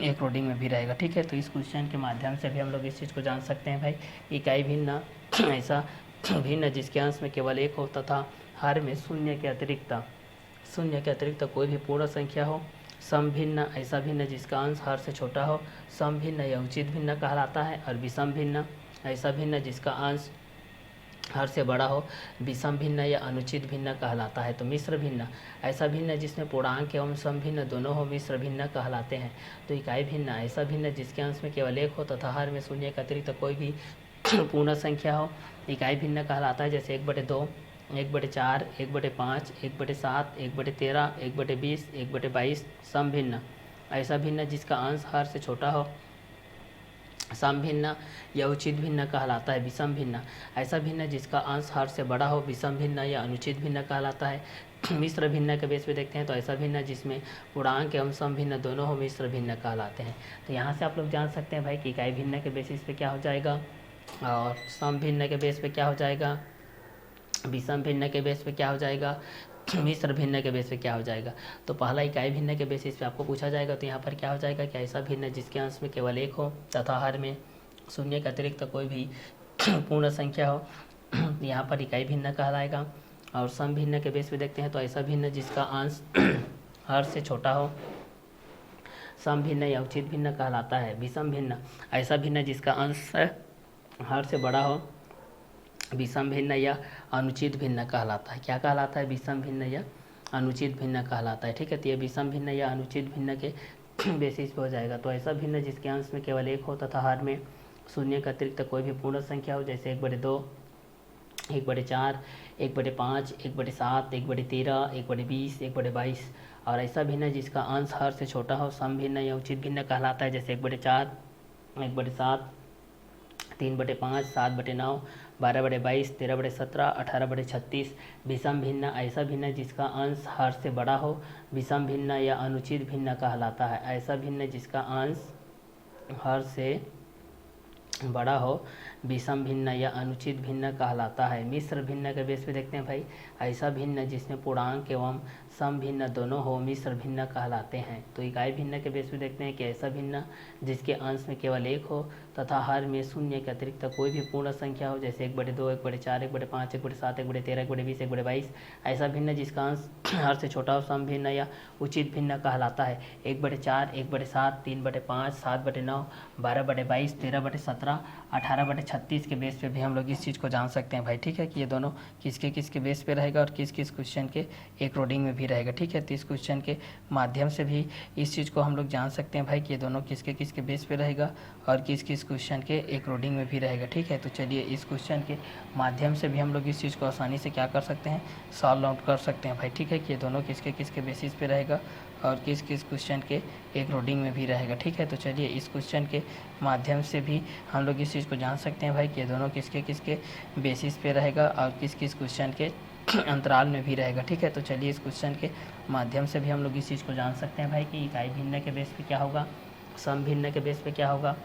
अकॉर्डिंग में भी रहेगा, ठीक है। तो इस क्वेश्चन के माध्यम से भी हम लोग इस चीज़ को जान सकते हैं भाई इकाई भिन्न ऐसा भिन्न जिसके अंश में केवल एक हो तथा हर में शून्य के अतिरिक्त कोई भी पूर्ण संख्या हो। सम भिन्न ऐसा भिन्न जिसका अंश हर से छोटा हो, सम भिन्न या उचित भिन्न कहलाता है। और विषम भिन्न ऐसा भिन्न जिसका अंश हर से बड़ा हो, विषम भिन्न या अनुचित भिन्न कहलाता है। तो मिश्र भिन्न ऐसा भिन्न जिसमें पूर्णांक एवं सम भिन्न दोनों हो, मिश्र भिन्न कहलाते हैं। तो इकाई भिन्न ऐसा भिन्न जिसके अंश में केवल एक हो तथा हर में शून्य के अतिरिक्त कोई भी पूर्ण संख्या हो, इकाई भिन्न कहलाता है। जैसे 1/2, 1/4, 1/5, 1/7, 1/13, 1/20, 1/22। सम भिन्न ऐसा भिन्न जिसका अंश हर से छोटा हो, सम भिन्न या उचित भिन्न कहलाता है। विषम भिन्न ऐसा भिन्न जिसका अंश हर से बड़ा हो, विषम भिन्न या अनुचित भिन्न कहलाता है। मिश्र भिन्न के बेस पे देखते हैं तो ऐसा भिन्न जिसमें पूर्णांक एवं सम भिन्न दोनों हो, मिश्र भिन्न कहलाते हैं। तो यहाँ से आप लोग जान सकते हैं भाई कि इकाई भिन्न के बेसिस पे क्या हो जाएगा और सम भिन्न के बेस पे क्या हो जाएगा, विषम भिन्न के बेस पे क्या हो जाएगा, मिश्र भिन्न के बेस पे क्या हो जाएगा। तो पहला इकाई भिन्न के बेसिस पे आपको पूछा जाएगा तो यहाँ पर क्या हो जाएगा कि ऐसा भिन्न जिसके अंश में केवल एक हो तथा हर में शून्य के अतिरिक्त कोई भी पूर्ण संख्या हो, यहाँ पर इकाई भिन्न कहलाएगा। और सम भिन्न के बेस पे देखते हैं तो ऐसा भिन्न जिसका अंश हर से छोटा हो, सम भिन्न या उचित भिन्न कहलाता है। विषम भिन्न ऐसा भिन्न जिसका अंश हर से बड़ा हो, विषम भिन्न या अनुचित भिन्न कहलाता है। क्या कहलाता है, विषम भिन्न या अनुचित भिन्न कहलाता है, ठीक है। तो ये विषम भिन्न या अनुचित भिन्न के बेसिस पे हो जाएगा। तो ऐसा भिन्न जिसके अंश में केवल एक हो तथा हर में शून्य के अतिरिक्त कोई भी पूर्ण संख्या हो, जैसे 1/2, 1/4, 1/5, 1/7, 1/13, 1/20, 1/22। और ऐसा भिन्न जिसका अंश हर से छोटा हो, सम भिन्न या उचित भिन्न कहलाता है। जैसे 1/4, 1/7, 3/5, 7/9, 12/22, 13/17, 18/36। विषम भिन्न ऐसा भिन्न जिसका अंश हर से बड़ा हो, विषम भिन्न या अनुचित भिन्न कहलाता है। ऐसा भिन्न जिसका अंश हर से बड़ा हो, विषम भिन्न या अनुचित भिन्न कहलाता है। मिश्र भिन्न के बेस पे देखते हैं भाई ऐसा भिन्न जिसमें पूर्णांक एवं सम भिन्न दोनों हो, मिश्र भिन्न कहलाते हैं। तो इकाई भिन्न के बेस पे देखते हैं कि ऐसा भिन्न जिसके अंश में केवल एक हो तथा हर में शून्य के अतिरिक्त कोई भी पूर्ण संख्या हो, जैसे 1/2, 1/4, 1/5, 1/7, 1/13, 1/20, 1/22। ऐसा भिन्न जिसका अंश हर से छोटा हो, सम भिन्न या उचित भिन्न कहलाता है। 1/4, 1/7, 3/5, 7/9, 12/22, 13/17, 18/36 के बेस पे भी हम लोग इस चीज़ को जान सकते हैं भाई, ठीक है, कि ये दोनों किसके किसके बेस पे रहेगा और किस किस क्वेश्चन के अकॉर्डिंग में भी रहेगा, ठीक है। तो इस क्वेश्चन के माध्यम से भी इस चीज़ को हम लोग जान सकते हैं भाई कि ये दोनों किसके किसके बेस पे रहेगा और किस किस क्वेश्चन के अकॉर्डिंग में भी रहेगा, ठीक है। तो चलिए इस क्वेश्चन के माध्यम से भी हम लोग इस चीज़ को आसानी से क्या कर सकते हैं, सॉल्व आउट कर सकते हैं भाई, ठीक है, कि ये दोनों किसके किसके बेसिस पे रहेगा और किस किस क्वेश्चन के अकॉर्डिंग में भी रहेगा, ठीक है। तो चलिए इस क्वेश्चन के माध्यम से भी हम लोग इस चीज़ को जान सकते हैं भाई कि ये दोनों किसके किसके बेसिस पे रहेगा और किस किस क्वेश्चन के अंतराल में भी रहेगा, ठीक है। तो चलिए इस क्वेश्चन के माध्यम से भी हम लोग इस चीज़ को जान सकते हैं भाई कि इकाई भिन्न के बेस पे क्या होगा सम भिन्न के बेस पे क्या होगा,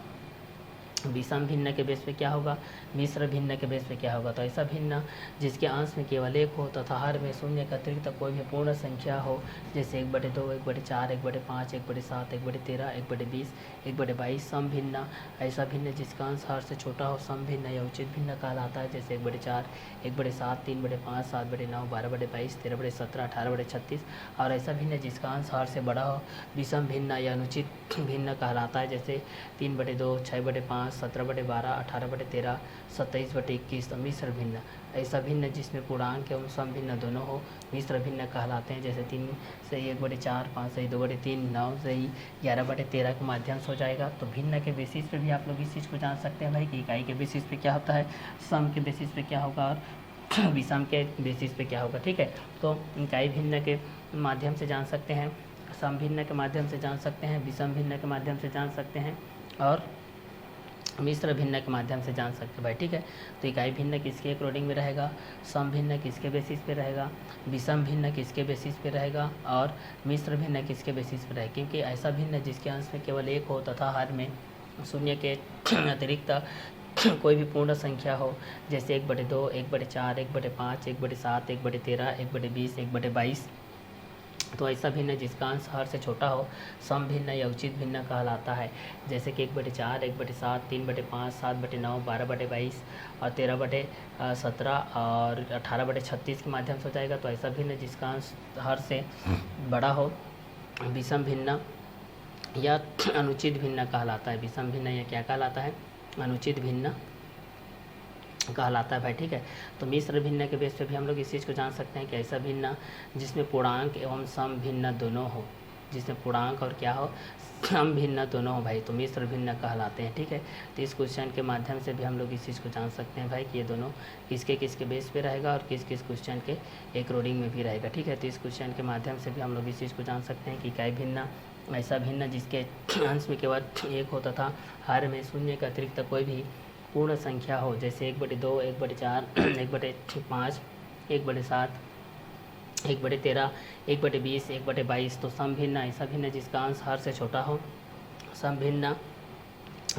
विषम भिन्न के बेस पे क्या होगा, मिश्र भिन्न के बेस पे क्या होगा। तो ऐसा भिन्न जिसके अंश में केवल एक हो तथा हर में शून्य के अतिरिक्त कोई भी पूर्ण संख्या हो, जैसे 1/2, 1/4, 1/5, 1/7, 1/13, 1/20, 1/22। सम भिन्न ऐसा भिन्न जिसका अंश हर से छोटा हो सम भिन्न या उचित भिन्न कहलाता है, जैसे 1/4, 1/7, 3/5, 7/9, 12/22, 13/17, 18/36। और ऐसा भिन्न जिसका अंश हर से बड़ा हो विषम भिन्न या अनुचित भिन्न कहलाता है, जैसे 3/2, 6/5, 17/12, 18/13, 27/21। मिश्र भिन्न ऐसा भिन्न जिसमें पूर्णांक एवं सम भिन्न दोनों हो मिश्र भिन्न कहलाते हैं, जैसे 3 से 1/4, 5 से 2/3, 9 से 11/13 के माध्यम से हो जाएगा। तो भिन्न के बेसिस पे भी आप लोग इस चीज़ को जान सकते हैं भाई कि इकाई के बेसिस पे क्या होता है, सम के बेसिस पे क्या होगा और विषम के बेसिस पे क्या होगा। ठीक है, तो इकाई भिन्न के माध्यम से जान सकते हैं, सम भिन्न के माध्यम से जान सकते हैं, विषम भिन्न के माध्यम से जान सकते हैं और मिश्र भिन्न के माध्यम से जान सकते हैं भाई। ठीक है, तो इकाई भिन्न किसके अकॉर्डिंग में रहेगा, सम भिन्न किसके बेसिस पे रहेगा, विषम भिन्न किसके बेसिस पे रहेगा और मिश्र भिन्न किसके बेसिस पे रहेगा। क्योंकि ऐसा भिन्न जिसके अंश में केवल एक हो तथा हर में शून्य के अतिरिक्त कोई भी पूर्ण संख्या हो, जैसे 1/2, 1/4, 1/5, 1/7, 1/13, 1/20, 1/22। तो ऐसा भिन्न जिसका अंश हर से छोटा हो सम भिन्न या उचित भिन्न कहलाता है, जैसे कि 1/4, 1/7, 3/5, 7/9, 12/22 और 13/17 और 18/36 के माध्यम से हो जाएगा। तो ऐसा भिन्न जिसका अंश हर से बड़ा हो विषम भिन्न या अनुचित भिन्न कहलाता है। विषम भिन्न या क्या कहलाता है, अनुचित भिन्न कहलाता है भाई। ठीक है, तो मिश्र भिन्न के बेस पे भी हम लोग इस चीज़ को जान सकते हैं कि ऐसा भिन्न जिसमें पूर्णांक एवं सम भिन्न दोनों हो, जिसमें पूर्णांक और क्या हो सम भिन्न दोनों हो भाई, तो मिश्र भिन्न कहलाते हैं। ठीक है, तो इस क्वेश्चन के माध्यम से भी हम लोग इस चीज़ को जान सकते हैं भाई कि ये दोनों किसके किसके बेस पे रहेगा और किस किस क्वेश्चन के अकॉर्डिंग में भी रहेगा। ठीक है, तो इस क्वेश्चन के माध्यम से भी हम लोग इस चीज़ को जान सकते हैं कि इकाई भिन्न ऐसा भिन्न जिसके अंश में केवल एक हो तथा हर में शून्य के अतिरिक्त कोई भी पूर्ण संख्या हो, जैसे 1/2, 1/4, 1/5, 1/7, 1/13, 1/20, 1/22। तो सम भिन्न ऐसा भिन्न जिसका अंश हर से छोटा हो सम भिन्न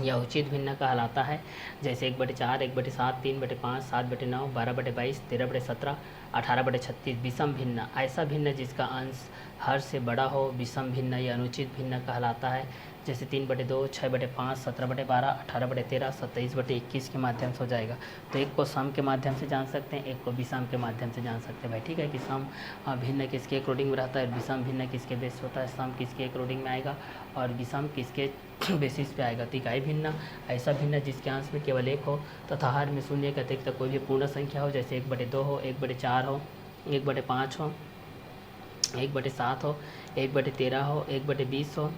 या उचित भिन्न कहलाता है, जैसे 1/4, 1/7, 3/5, 7/9, 12/22, 13/17, 18/36। विषम भिन्न ऐसा भिन्न जिसका अंश हर से बड़ा हो विषम भिन्न या अनुचित भिन्न कहलाता है, जैसे 3/2, 6/5, 17/12, 18/13, 27/21 के माध्यम से हो जाएगा। तो एक को सम के माध्यम से जान सकते हैं, एक को विषम के माध्यम से जान सकते हैं भाई। ठीक है, कि सम भिन्न किसके अकॉर्डिंग में रहता है, विषम भिन्न किसके बेस होता है, सम किसके अकॉर्डिंग में आएगा और विषम किसके बेसिस पे आएगा। तो इकाई भिन्न ऐसा भिन्न जिसके अंश में केवल एक हो तथा हर में शून्य के अतिरिक्त कोई भी पूर्ण संख्या हो, जैसे 1/2 हो, 1/4 हो, 1/5 हो, 1/7 हो, 1/13 हो, 1/20 हो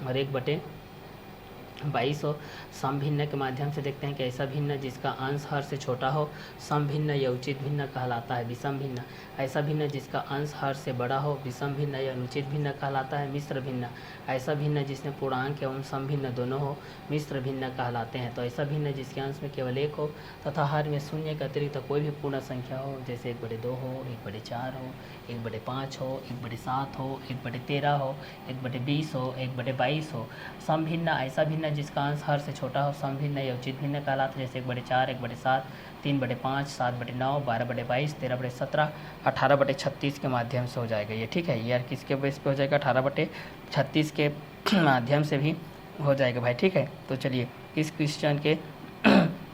और 1/22 हो। सम भिन्न के माध्यम से देखते हैं कि ऐसा भिन्न जिसका अंश हर से छोटा हो सम भिन्न या उचित भिन्न कहलाता है। विषम भिन्न ऐसा भिन्न जिसका अंश हर से बड़ा हो विषम भिन्न या अनुचित भिन्न कहलाता है। मिश्र भिन्न ऐसा भिन्न जिसमें पूर्णांक एवं सम भिन्न दोनों हो मिश्र भिन्न कहलाते हैं। तो ऐसा भिन्न जिसके अंश में केवल एक हो तथा हर में शून्य के अतिरिक्त कोई भी पूर्ण संख्या हो, जैसे 1/2 हो, 1/4 हो, 1/5 हो, 1/7 हो, 1/13 हो, 1/20 हो, 1/22 हो। सम भिन्न ऐसा भिन्न जिसका अंश हर से छोटा हो सम भिन्न या उचित भिन्न कहलाता है, जैसे 1/4, 1/7, 3/5, 7/9, 12/22, 13/17, 18/36 के माध्यम से हो जाएगा ये। ठीक है, ये यार किसके बेस पे हो जाएगा, 18/36 के माध्यम से भी हो जाएगा भाई। ठीक है, तो चलिए इस क्वेश्चन के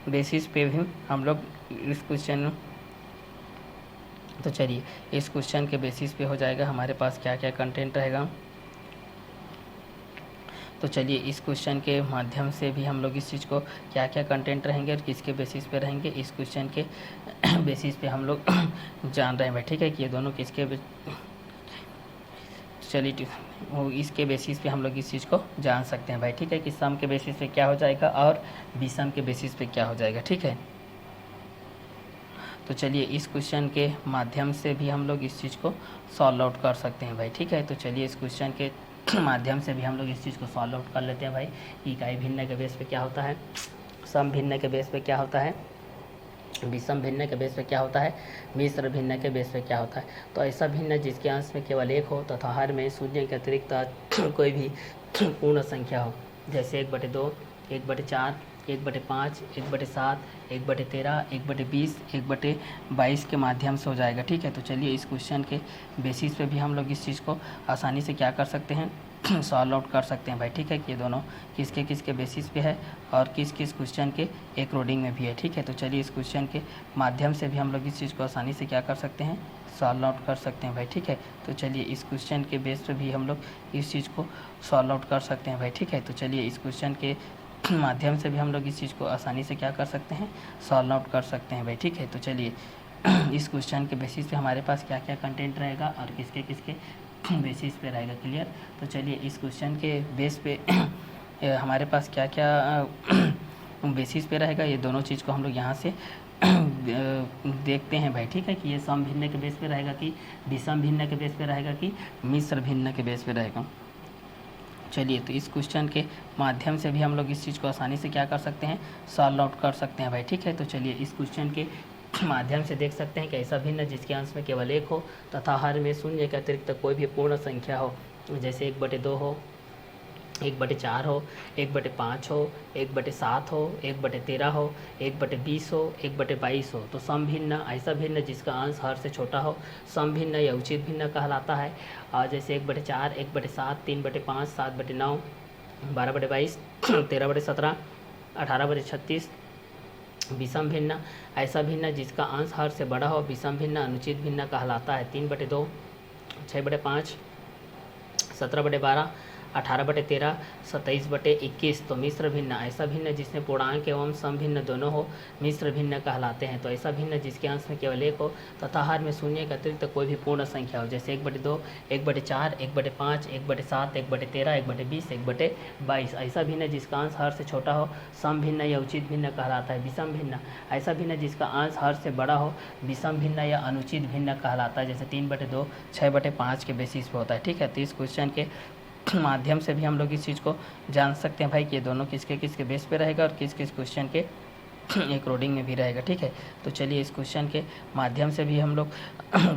बेसिस पे भी हम लोग इस क्वेश्चन तो चलिए इस क्वेश्चन के बेसिस पे हो जाएगा हमारे पास क्या क्या कंटेंट रहेगा। तो चलिए इस क्वेश्चन के माध्यम से भी हम लोग इस चीज़ को क्या क्या कंटेंट रहेंगे और किसके बेसिस पे रहेंगे, इस क्वेश्चन के बेसिस पे हम लोग जान रहे हैं भाई। ठीक है, कि ये दोनों किसके चलिए वो इसके बेसिस पे हम लोग इस चीज़ को जान सकते हैं भाई। ठीक है, कि सम के बेसिस पे क्या हो जाएगा और विषम के बेसिस पे क्या हो जाएगा। ठीक है, तो चलिए इस क्वेश्चन के माध्यम से भी हम लोग इस चीज़ को सॉल्व आउट कर सकते हैं भाई। ठीक है, तो चलिए इस क्वेश्चन के माध्यम से भी हम लोग इस चीज़ को सॉल्व आउट कर लेते हैं भाई। इकाई भिन्न के बेस पे क्या होता है, सम भिन्न के बेस पे क्या होता है, विषम भिन्न के बेस पे क्या होता है, मिश्र भिन्न के बेस पे क्या होता है। तो ऐसा भिन्न जिसके अंश में केवल एक हो तथा हर में शून्य के अतिरिक्त कोई भी पूर्ण संख्या हो, जैसे 1/2, 1/4, 1/5, 1/7, 1/13, 1/20, 1/22 के माध्यम से हो जाएगा। ठीक है, तो चलिए इस क्वेश्चन के बेसिस पे भी हम लोग इस चीज़ को आसानी से क्या कर सकते हैं, सॉल्व आउट कर सकते हैं भाई। ठीक है, कि ये दोनों किसके किसके बेसिस पे है और किस किस क्वेश्चन के अकॉर्डिंग में भी है। ठीक है, तो चलिए इस क्वेश्चन के माध्यम से भी हम लोग इस चीज़ को आसानी से क्या कर सकते हैं, सॉल्व आउट कर सकते हैं भाई। ठीक है, तो चलिए इस क्वेश्चन के बेस पे भी हम लोग इस चीज़ को सॉल्व आउट कर सकते हैं भाई। ठीक है, तो चलिए इस क्वेश्चन के माध्यम से भी हम लोग इस चीज़ को आसानी से क्या कर सकते हैं, सॉल्व आउट कर सकते हैं भाई। ठीक है, तो चलिए इस क्वेश्चन के बेसिस पे हमारे पास क्या क्या कंटेंट रहेगा और किसके किसके बेसिस पे रहेगा। क्लियर, तो चलिए इस क्वेश्चन के बेस पे हमारे पास क्या क्या बेसिस पे रहेगा, ये दोनों चीज़ को हम लोग यहाँ से देखते हैं भाई। ठीक है, कि ये सम भिन्न के बेस पे रहेगा कि विषम भिन्न के बेस पे रहेगा कि मिश्र भिन्न के बेस पे रहेगा। चलिए, तो इस क्वेश्चन के माध्यम से भी हम लोग इस चीज़ को आसानी से क्या कर सकते हैं, सॉल्व आउट कर सकते हैं भाई। ठीक है, तो चलिए इस क्वेश्चन के माध्यम से देख सकते हैं कि ऐसा भिन्न जिसके अंश में केवल 1 हो तथा हर में शून्य के अतिरिक्त कोई भी पूर्ण संख्या हो, जैसे 1/2 हो, 1/4 हो, 1/5 हो, 1/7 हो, 1/13 हो, 1/20 हो, 1/22 हो। तो सम भिन्न ऐसा भिन्न जिसका अंश हर से छोटा हो सम भिन्न या उचित भिन्न कहलाता है। और जैसे 1/4, 1/7, 3/5, 7/9, 12/22, 13/17, 18/36। विषम भिन्न ऐसा भिन्न जिसका अंश हर से बड़ा हो विषम भिन्न अनुचित भिन्न कहलाता है। 3/2, 6/5, 17/12, 18/13, 27/21। तो मिश्र भिन्न ऐसा भिन्न जिसमें पूर्णांक एवं सम भिन्न दोनों हो मिश्र भिन्न कहलाते हैं। तो ऐसा भिन्न जिसके अंश में केवल 1 हो तथा हर में शून्य के अतिरिक्त कोई भी पूर्ण संख्या हो, जैसे 1/2, 1/4, 1/5, 1/7, 1/13, 1/20, 1/22। ऐसा भिन्न जिसका अंश हर से छोटा हो सम भिन्न या उचित भिन्न कहलाता है। विषम भिन्न ऐसा भिन्न जिसका अंश हर से बड़ा हो विषम भिन्न या अनुचित भिन्न कहलाता है, जैसे 3/2, 6/5 के बेसिस पे होता है। ठीक है, तो इस क्वेश्चन के माध्यम से भी हम लोग इस चीज़ को जान सकते हैं भाई कि ये दोनों किसके किसके बेस पे रहेगा और किस किस क्वेश्चन के अकॉर्डिंग में भी रहेगा। ठीक है, तो चलिए इस क्वेश्चन के माध्यम से भी हम लोग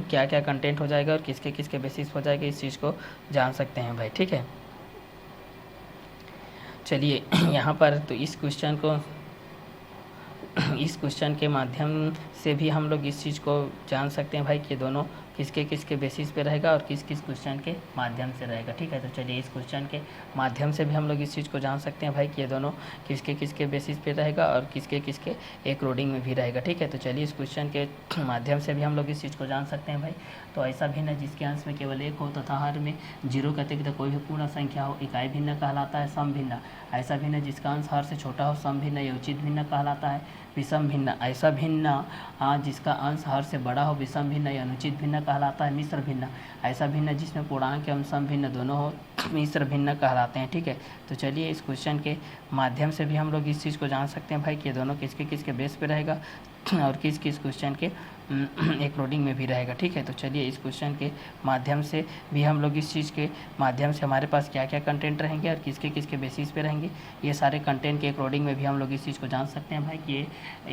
क्या क्या कंटेंट हो जाएगा और किसके किसके बेसिस हो जाएगा इस चीज़ को जान सकते हैं भाई। ठीक है, चलिए यहाँ पर तो इस क्वेश्चन के माध्यम से भी हम लोग इस चीज़ को जान सकते हैं भाई कि दोनों किसके किसके बेसिस पे रहेगा और किस किस क्वेश्चन के माध्यम से रहेगा। ठीक है, तो चलिए इस क्वेश्चन के माध्यम से भी हम लोग इस चीज़ को जान सकते हैं भाई कि ये दोनों किसके किसके बेसिस पे रहेगा और किसके किसके अकॉर्डिंग में भी रहेगा। ठीक है, तो चलिए इस क्वेश्चन के माध्यम से भी हम लोग इस चीज़ को जान सकते हैं भाई। तो ऐसा भिन्न जिसके अंश में केवल 1 हो तथा हर में 0 के अतिरिक्त कोई भी पूर्ण संख्या हो इकाई भिन्न कहलाता है। सम भिन्न ऐसा भिन्न जिसका अंश हर से छोटा हो सम भिन्न या उचित भिन्न कहलाता है। विषम भिन्न ऐसा भिन्न जिसका अंश हर से बड़ा हो विषम भिन्न या अनुचित भिन्न कहलाता है। मिश्र भिन्न ऐसा भिन्न जिसमें पूर्णांक एवं सम भिन्न दोनों हो मिश्र भिन्न कहलाते हैं। ठीक है, तो चलिए इस क्वेश्चन के माध्यम से भी हम लोग इस चीज़ को जान सकते हैं भाई कि ये दोनों किसके किसके बेस पे रहेगा और किस किस क्वेश्चन के अकॉर्डिंग में भी रहेगा। ठीक है, तो चलिए इस क्वेश्चन के माध्यम से भी हम लोग इस चीज़ के माध्यम से हमारे पास क्या क्या कंटेंट रहेंगे और किसके किसके बेसिस पे रहेंगे ये सारे कंटेंट के अकॉर्डिंग में भी हम लोग इस चीज़ को जान सकते हैं भाई कि ये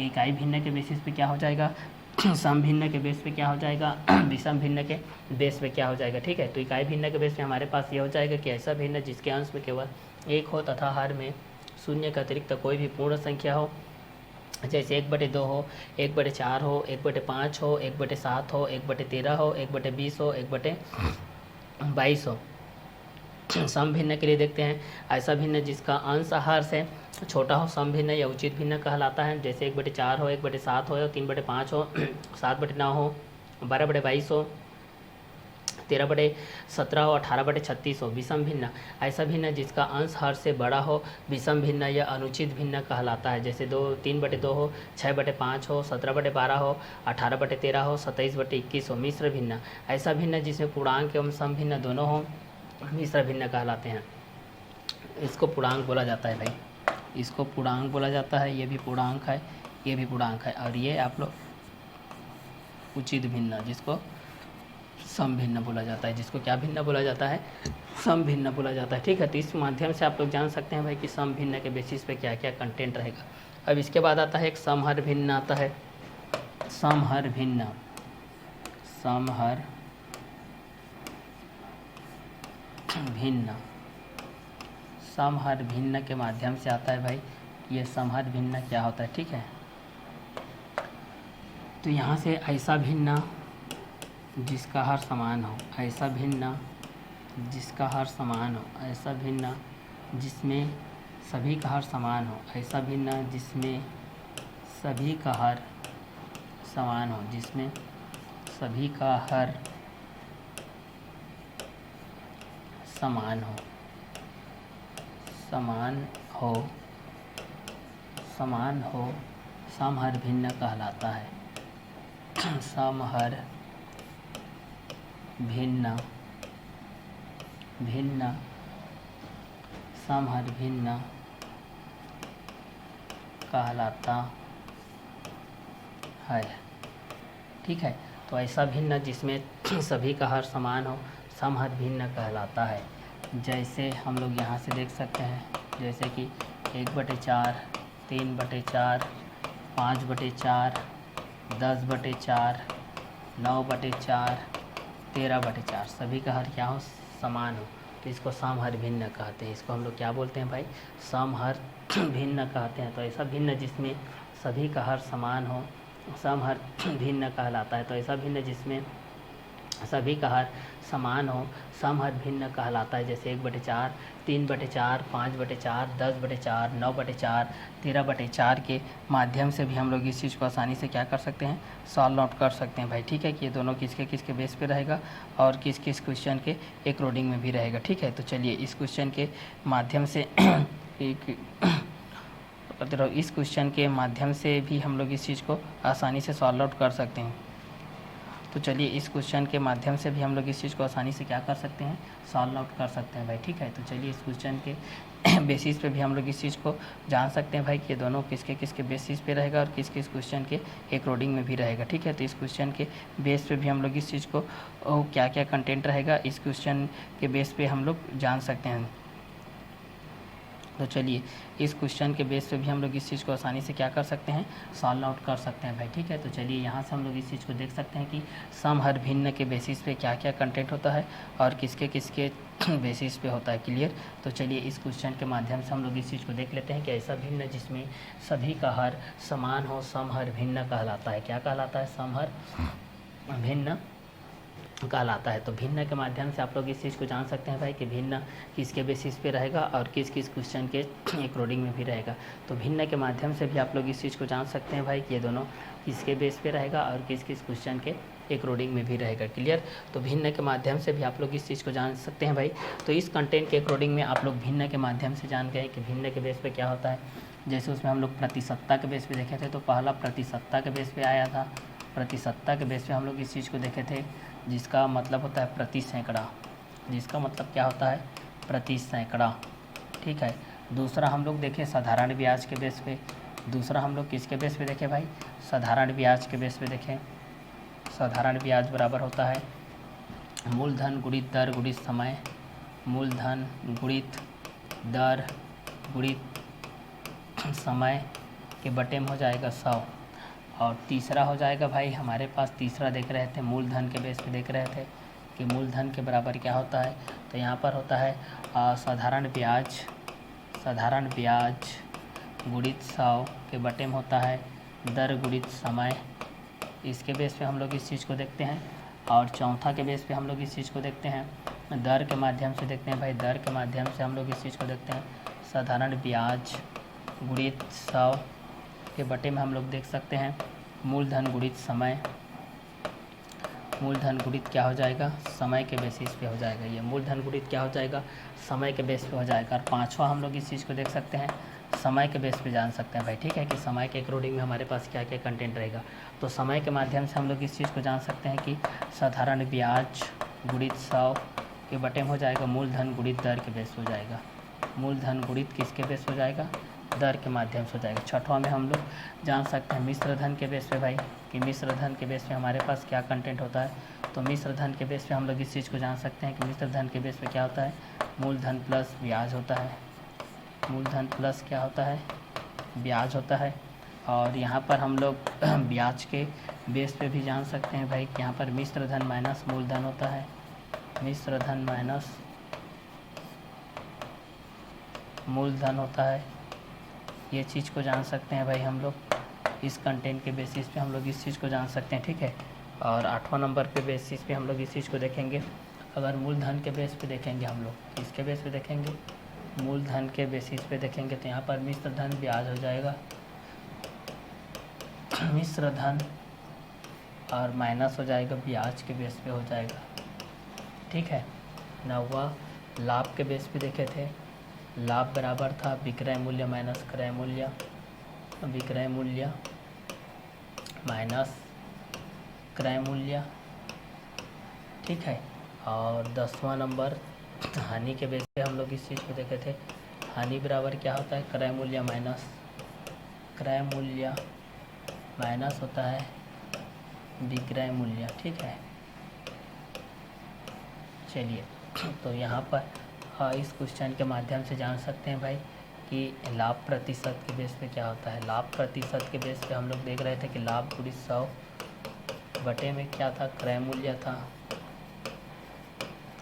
इकाई भिन्न के बेसिस पे क्या हो जाएगा, सम भिन्न के बेस पे क्या हो जाएगा, विषम भिन्न के बेस पे क्या हो जाएगा। ठीक है, तो इकाई भिन्न के बेस पे हमारे पास ये हो जाएगा कि ऐसा भिन्न जिसके अंश में केवल 1 हो तथा हर में शून्य के अतिरिक्त कोई भी पूर्ण संख्या हो, जैसे 1/2 हो, 1/4 हो, 1/5 हो, 1/7 हो, 1/13 हो, 1/20 हो, 1/22 हो। सम भिन्न के लिए देखते हैं ऐसा भिन्न जिसका अंश हर से छोटा हो सम भिन्न या उचित भिन्न कहलाता है, जैसे 1/4 हो, 1/7 हो, 3/5 हो, 7/9 हो, 12/22 हो, 13/17 हो, 18/36 हो। विषम भिन्न ऐसा भिन्न जिसका अंश हर से बड़ा हो विषम भिन्न या अनुचित भिन्न कहलाता है, जैसे 3/2 हो, 6/5 हो, 17/12 हो, 18/13 हो, 27/21 हो। मिश्र भिन्न ऐसा भिन्न जिसमें पूर्णांक एवं सम भिन्न दोनों हो मिश्र भिन्न कहलाते हैं। इसको पूर्णांक बोला जाता है भाई, इसको पूर्णांक बोला जाता है। ये भी पूर्णांक है, ये भी पूर्णांक है और ये आप लोग उचित भिन्न जिसको सम भिन्न बोला जाता है, जिसको क्या भिन्न बोला जाता है, सम भिन्न बोला जाता है। ठीक है, तो इस माध्यम से आप लोग जान सकते हैं भाई कि सम भिन्न के बेसिस पे क्या क्या कंटेंट रहेगा। अब इसके बाद आता है एक समहर भिन्न आता है। समहर भिन्न, समहर भिन्न, समहर भिन्न के माध्यम से आता है भाई। ये समहर भिन्न क्या होता है, ठीक है। तो यहाँ से ऐसा भिन्न जिसका हर समान हो, ऐसा भिन्न जिसका हर समान हो, ऐसा भिन्न जिसमें सभी का हर समान हो, ऐसा भिन्न जिसमें सभी का हर समान हो, जिसमें सभी का हर समान हो, समान हो समहर भिन्न कहलाता है। समहर भिन्न समहर भिन्न कहलाता है, ठीक है। तो ऐसा भिन्न जिसमें सभी का हर समान हो समहर भिन्न कहलाता है। जैसे हम लोग यहाँ से देख सकते हैं, जैसे कि 1/4, 3/4, 5/4, 10/4, 9/4, 13/4, सभी का हर क्या हो, समान हो, तो इसको समहर भिन्न कहते हैं। इसको हम लोग क्या बोलते हैं भाई, समहर भिन्न कहते हैं। तो ऐसा भिन्न जिसमें सभी का हर समान हो समहर भिन्न कहलाता है। तो ऐसा भिन्न जिसमें सभी का हर समान हो समहर भिन्न कहलाता है। जैसे 1/4, 3/4, 5/4, 10/4, 9/4, 13/4 के माध्यम से भी हम लोग इस चीज़ को आसानी से क्या कर सकते हैं, सॉल्व आउट कर सकते हैं भाई, ठीक है। कि ये दोनों किसके किसके बेस पे रहेगा और किस किस क्वेश्चन के अकॉर्डिंग में भी रहेगा, ठीक है। तो चलिए इस क्वेश्चन के माध्यम से इस क्वेश्चन के माध्यम से भी हम लोग इस चीज़ को आसानी से सॉल्व आउट कर सकते हैं। तो चलिए इस क्वेश्चन के माध्यम से भी हम लोग इस चीज़ को आसानी से क्या कर सकते हैं, सॉल्व आउट कर सकते हैं भाई, ठीक है। तो चलिए इस क्वेश्चन के बेसिस पे भी हम लोग इस चीज़ को जान सकते हैं भाई कि ये दोनों किसके किसके बेसिस पे रहेगा और किस किस क्वेश्चन के अकॉर्डिंग में भी रहेगा, ठीक है। तो इस क्वेश्चन के बेस पे भी हम लोग इस चीज़ को क्या क्या कंटेंट रहेगा इस क्वेश्चन के बेस पे हम लोग जान सकते हैं। तो चलिए इस क्वेश्चन के बेस पे भी हम लोग इस चीज़ को आसानी से क्या कर सकते हैं, सॉल्व आउट कर सकते हैं भाई, ठीक है। तो चलिए यहाँ से हम लोग इस चीज़ को देख सकते हैं कि समहर भिन्न के बेसिस पे क्या क्या कंटेंट होता है और किसके किसके बेसिस पे होता है, क्लियर। तो चलिए इस क्वेश्चन के माध्यम से हम लोग इस चीज़ को देख लेते हैं कि ऐसा भिन्न जिसमें सभी का हर समान हो समहर भिन्न कहलाता है। क्या कहलाता है, समहर भिन्न कहलाता है। तो भिन्न के माध्यम से आप लोग इस चीज़ को जान सकते हैं भाई कि भिन्न किसके बेसिस पे रहेगा और किस किस क्वेश्चन के अकॉर्डिंग में भी रहेगा। तो भिन्न के माध्यम से भी आप लोग इस चीज़ को जान सकते हैं भाई कि ये दोनों किसके बेस पे रहेगा और किस किस क्वेश्चन के अकॉर्डिंग में भी रहेगा, क्लियर। तो भिन्न के माध्यम से भी आप लोग इस चीज़ को जान सकते हैं भाई। तो इस कंटेंट के अकॉर्डिंग में आप लोग भिन्न के माध्यम से जान गए कि भिन्न के बेस पे क्या होता है। जैसे उसमें हम लोग प्रतिशतता के बेस पे देखे थे, तो पहला प्रतिशतता के बेस पे आया था। प्रतिशतता के बेस पे हम लोग इस चीज़ को देखे थे जिसका मतलब होता है प्रति सैकड़ा, जिसका मतलब क्या होता है, प्रति सैकड़ा, ठीक है। दूसरा हम लोग देखें साधारण ब्याज के बेस पे। दूसरा हम लोग किसके बेस पे देखें भाई, साधारण ब्याज के बेस पे देखें। साधारण ब्याज बराबर होता है मूलधन गुणित दर गुणित समय, मूलधन गुणित दर गुणित समय के बटे में हो जाएगा 100। और तीसरा हो जाएगा भाई, हमारे पास तीसरा देख रहे थे मूलधन के बेस पे देख रहे थे कि मूलधन के बराबर क्या होता है। तो यहाँ पर होता है साधारण ब्याज गुणित 100 के बटे में होता है दर गुणित समय। इसके बेस पे हम लोग इस चीज़ को देखते हैं। और चौथा के बेस पे हम लोग इस चीज़ को देखते हैं दर के माध्यम से देखते हैं भाई। दर के माध्यम से हम लोग इस चीज़ को देखते हैं साधारण ब्याज गुणित 100 के बटे में हम लोग देख सकते हैं मूलधन गुणित समय। मूलधन गुणित क्या हो जाएगा, समय के बेसिस पे हो जाएगा। ये मूलधन गुणित क्या हो जाएगा, समय के बेस पे हो जाएगा। और पांचवा हम लोग इस चीज़ को देख सकते हैं समय के बेस पे जान सकते हैं भाई, ठीक है। कि समय के अकॉर्डिंग में हमारे पास क्या क्या कंटेंट रहेगा। तो समय के माध्यम से हम लोग इस चीज़ को जान सकते हैं कि साधारण ब्याज गुणित 100 के बटे में हो जाएगा मूलधन गुणित दर के बेस हो जाएगा। मूलधन गुणित किसके बेस हो जाएगा, दर के माध्यम से हो जाएगा। छठवां में हम लोग जान सकते हैं मिश्र धन के बेस पे भाई कि मिश्र धन के बेस पे हमारे पास क्या कंटेंट होता है। तो मिश्र धन के बेस पे हम लोग इस चीज़ को जान सकते हैं कि मिश्र धन के बेस पे क्या होता है, मूलधन प्लस ब्याज होता है। मूलधन प्लस क्या होता है, ब्याज होता है। और यहाँ पर हम लोग ब्याज के बेस पे भी जान सकते हैं भाई कि यहाँ पर मिश्र धन माइनस मूलधन होता है। मिश्र धन माइनस मूलधन होता है। ये चीज़ को जान सकते हैं भाई हम लोग, इस कंटेंट के बेसिस पे हम लोग इस चीज़ को जान सकते हैं, ठीक है। और 8वां नंबर पे बेसिस पे हम लोग इस चीज़ को देखेंगे। अगर मूलधन के बेस पे देखेंगे हम लोग, किसके बेस पे देखेंगे, मूलधन के बेसिस पे देखेंगे, तो यहाँ पर मिश्र धन ब्याज हो जाएगा, मिश्र धन, और माइनस हो जाएगा ब्याज के बेस पे हो जाएगा, ठीक है। 9वां लाभ के बेस पे देखे थे, लाभ बराबर था विक्रय मूल्य माइनस क्रय मूल्य, विक्रय मूल्य माइनस क्रय मूल्य, ठीक है। और 10वां नंबर हानि के बेस पे हम लोग इस चीज़ को देखे थे, हानि बराबर क्या होता है, क्रय मूल्य माइनस क्रय मूल्य माइनस होता है विक्रय मूल्य, ठीक है। चलिए, तो यहाँ पर इस क्वेश्चन के माध्यम से जान सकते हैं भाई कि लाभ प्रतिशत के बेस पे क्या होता है। लाभ प्रतिशत के बेस पे हम लोग देख रहे थे कि लाभ गुणित 100 बटे में क्या था, क्रय मूल्य था,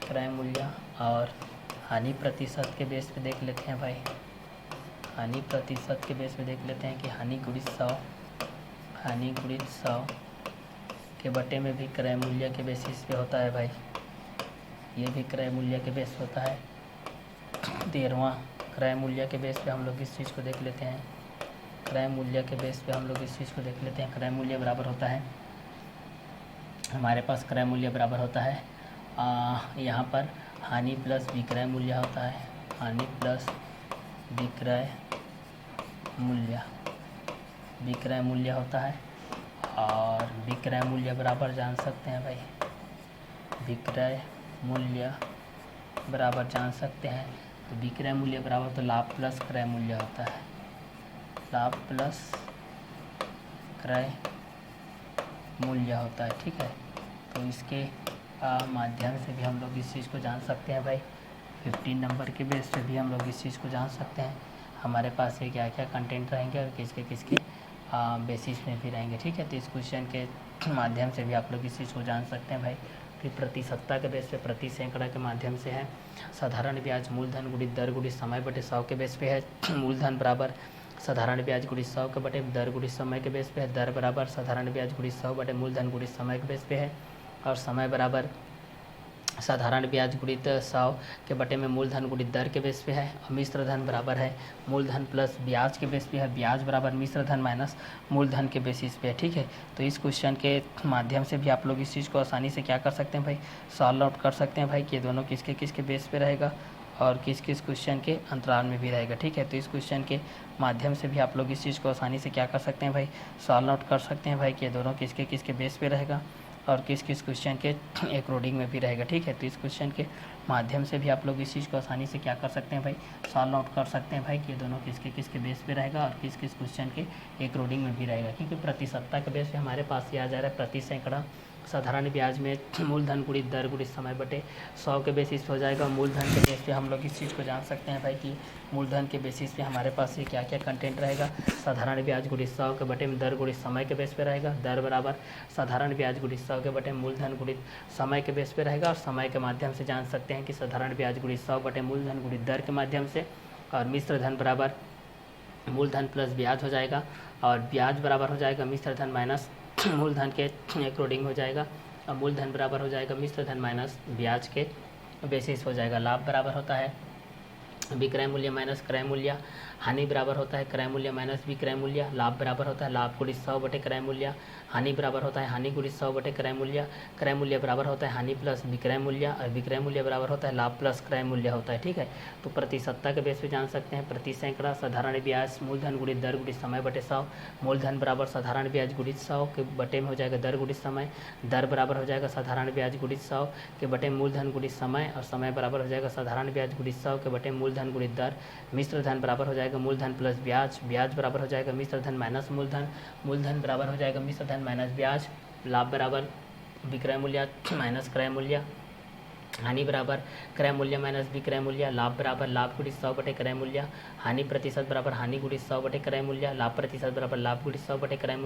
क्रय मूल्य। और हानि प्रतिशत के बेस पे देख लेते हैं भाई, हानि प्रतिशत के बेस पे देख लेते हैं कि हानि गुणित 100, हानि गुणित 100 के बटे में भी क्रय मूल्य के बेसिस पे होता है भाई, ये भी क्रय मूल्य के बेस होता है। 13वां क्रय मूल्य के बेस पे हम लोग इस चीज़ को देख लेते हैं, क्रय मूल्य के बेस पे हम लोग इस चीज़ को देख लेते हैं। क्रय मूल्य बराबर होता है, हमारे पास क्रय मूल्य बराबर होता है यहाँ पर हानि प्लस विक्रय मूल्य होता है, हानि प्लस विक्रय मूल्य, विक्रय मूल्य होता है। और विक्रय मूल्य बराबर जान सकते हैं भाई, विक्रय मूल्य बराबर जान सकते हैं, तो विक्रय मूल्य बराबर तो लाभ प्लस क्रय मूल्य होता है, लाभ प्लस क्रय मूल्य होता है, ठीक है। तो इसके माध्यम से भी हम लोग इस चीज़ को जान सकते हैं भाई। 15 नंबर के बेस पे भी हम लोग इस चीज़ को जान सकते हैं, हमारे पास ये क्या क्या कंटेंट रहेंगे और किसके किसके बेसिस में भी रहेंगे, ठीक है। तो इस क्वेश्चन के माध्यम से भी आप लोग इस चीज़ को जान सकते हैं भाई। फिर प्रतिशतता के बेस पे प्रति सैकड़ा के माध्यम से है, साधारण ब्याज मूलधन गुणित दर गुणित समय बटे 100 के बेस पे है, मूलधन बराबर साधारण ब्याज गुणित 100 के बटे दर गुणित समय के बेस पे है, दर बराबर साधारण ब्याज गुणित 100 बटे मूलधन गुणित समय के बेस पे है, और समय बराबर साधारण ब्याज गुणित 100 के बटे में मूलधन गुणित दर के बेस पे है। और मिश्र धन बराबर है मूलधन प्लस ब्याज के बेस पे है, ब्याज बराबर मिश्र धन माइनस मूलधन के बेसिस पे है, ठीक है। तो इस क्वेश्चन के माध्यम से भी आप लोग इस चीज़ को आसानी से क्या कर सकते हैं भाई, सॉल्व आउट कर सकते हैं भाई कि दोनों किसके किसके बेस पे रहेगा और किस किस क्वेश्चन के अंतराल में भी रहेगा, ठीक है। तो इस क्वेश्चन के माध्यम से भी आप लोग इस चीज़ को आसानी से क्या कर सकते हैं भाई, सॉल्व आउट कर सकते हैं भाई कि दोनों किसके किसके बेस पे रहेगा और किस किस क्वेश्चन के अकॉर्डिंग में भी रहेगा, ठीक है। तो इस क्वेश्चन के माध्यम से भी आप लोग इस चीज़ को आसानी से क्या कर सकते हैं भाई, सॉल्व आउट कर सकते हैं भाई कि दोनों किसके किसके बेस पे रहेगा और किस किस क्वेश्चन के अकॉर्डिंग में भी रहेगा। क्योंकि प्रतिशतता के बेस पे हमारे पास ये आ जा रहा है प्रति सैकड़ा, साधारण ब्याज में मूलधन गुणित दर गुणित समय बटे 100 के बेसिस पे हो जाएगा। मूलधन के बेस पे हम लोग इस चीज़ को जान सकते हैं भाई कि मूलधन के बेसिस पे हमारे पास ये क्या क्या कंटेंट रहेगा, साधारण ब्याज गुणित 100 के बटे में दर गुणित समय के बेस पे रहेगा, दर बराबर साधारण ब्याज गुणित 100 के बटे मूलधन गुणित समय के बेस पे रहेगा, और समय के माध्यम से जान सकते हैं कि साधारण ब्याज गुणित 100 बटे मूलधन गुणित दर के माध्यम से, और मिश्र धन बराबर मूलधन प्लस ब्याज हो जाएगा, और ब्याज बराबर हो जाएगा मिश्र धन माइनस मूलधन के अकॉर्डिंग हो जाएगा, और मूलधन बराबर हो जाएगा मिश्र धन माइनस ब्याज के बेसिस हो जाएगा। लाभ बराबर होता है विक्रय मूल्य माइनस क्रय मूल्य, हानि बराबर होता है क्रय मूल्य माइनस विक्रय मूल्य, लाभ बराबर होता है लाभ गुणित 100 बटे क्रय मूल्य, हानि बराबर होता है हानि गुणित 100 बटे क्रय मूल्य बराबर होता है हानि प्लस विक्रय मूल्य, और विक्रय मूल्य बराबर होता है लाभ प्लस क्रय मूल्य होता है, ठीक है। तो प्रतिशतता के बेस पे जान सकते हैं प्रति सैकड़ा साधारण ब्याज मूलधन गुणित दर गुणित समय बटे 100, मूलधन बराबर साधारण ब्याज गुणित 100 के बटे में हो जाएगा दर गुणित समय, दर बराबर हो जाएगा साधारण ब्याज गुणित 100 के बटे मूलधन गुणित समय, और समय बराबर हो जाएगा साधारण ब्याज गुणित 100 के बटे मूलधन गुणित दर, मिश्र धन बराबर हो जाएगा मूलधन प्लस ब्याज, ब्याज बराबर हो जाएगा मिश्र धन माइनस मूलधन, मूलधन बराबर हो जाएगा मिश्र धन माइनस ब्याज, लाभ बराबर विक्रय मूल्य माइनस क्रय मूल्य, हानि बराबर क्रय मूल्य माइनस विक्रय मूल्य, लाभ बराबर लाभ गुणित 100 बटे क्रय मूल्य, हानि प्रतिशत बराबर हानि गुणित 100 बटे क्रय मूल्य, लाभ प्रतिशत बराबर लाभ गुणित 100 बटे क्रय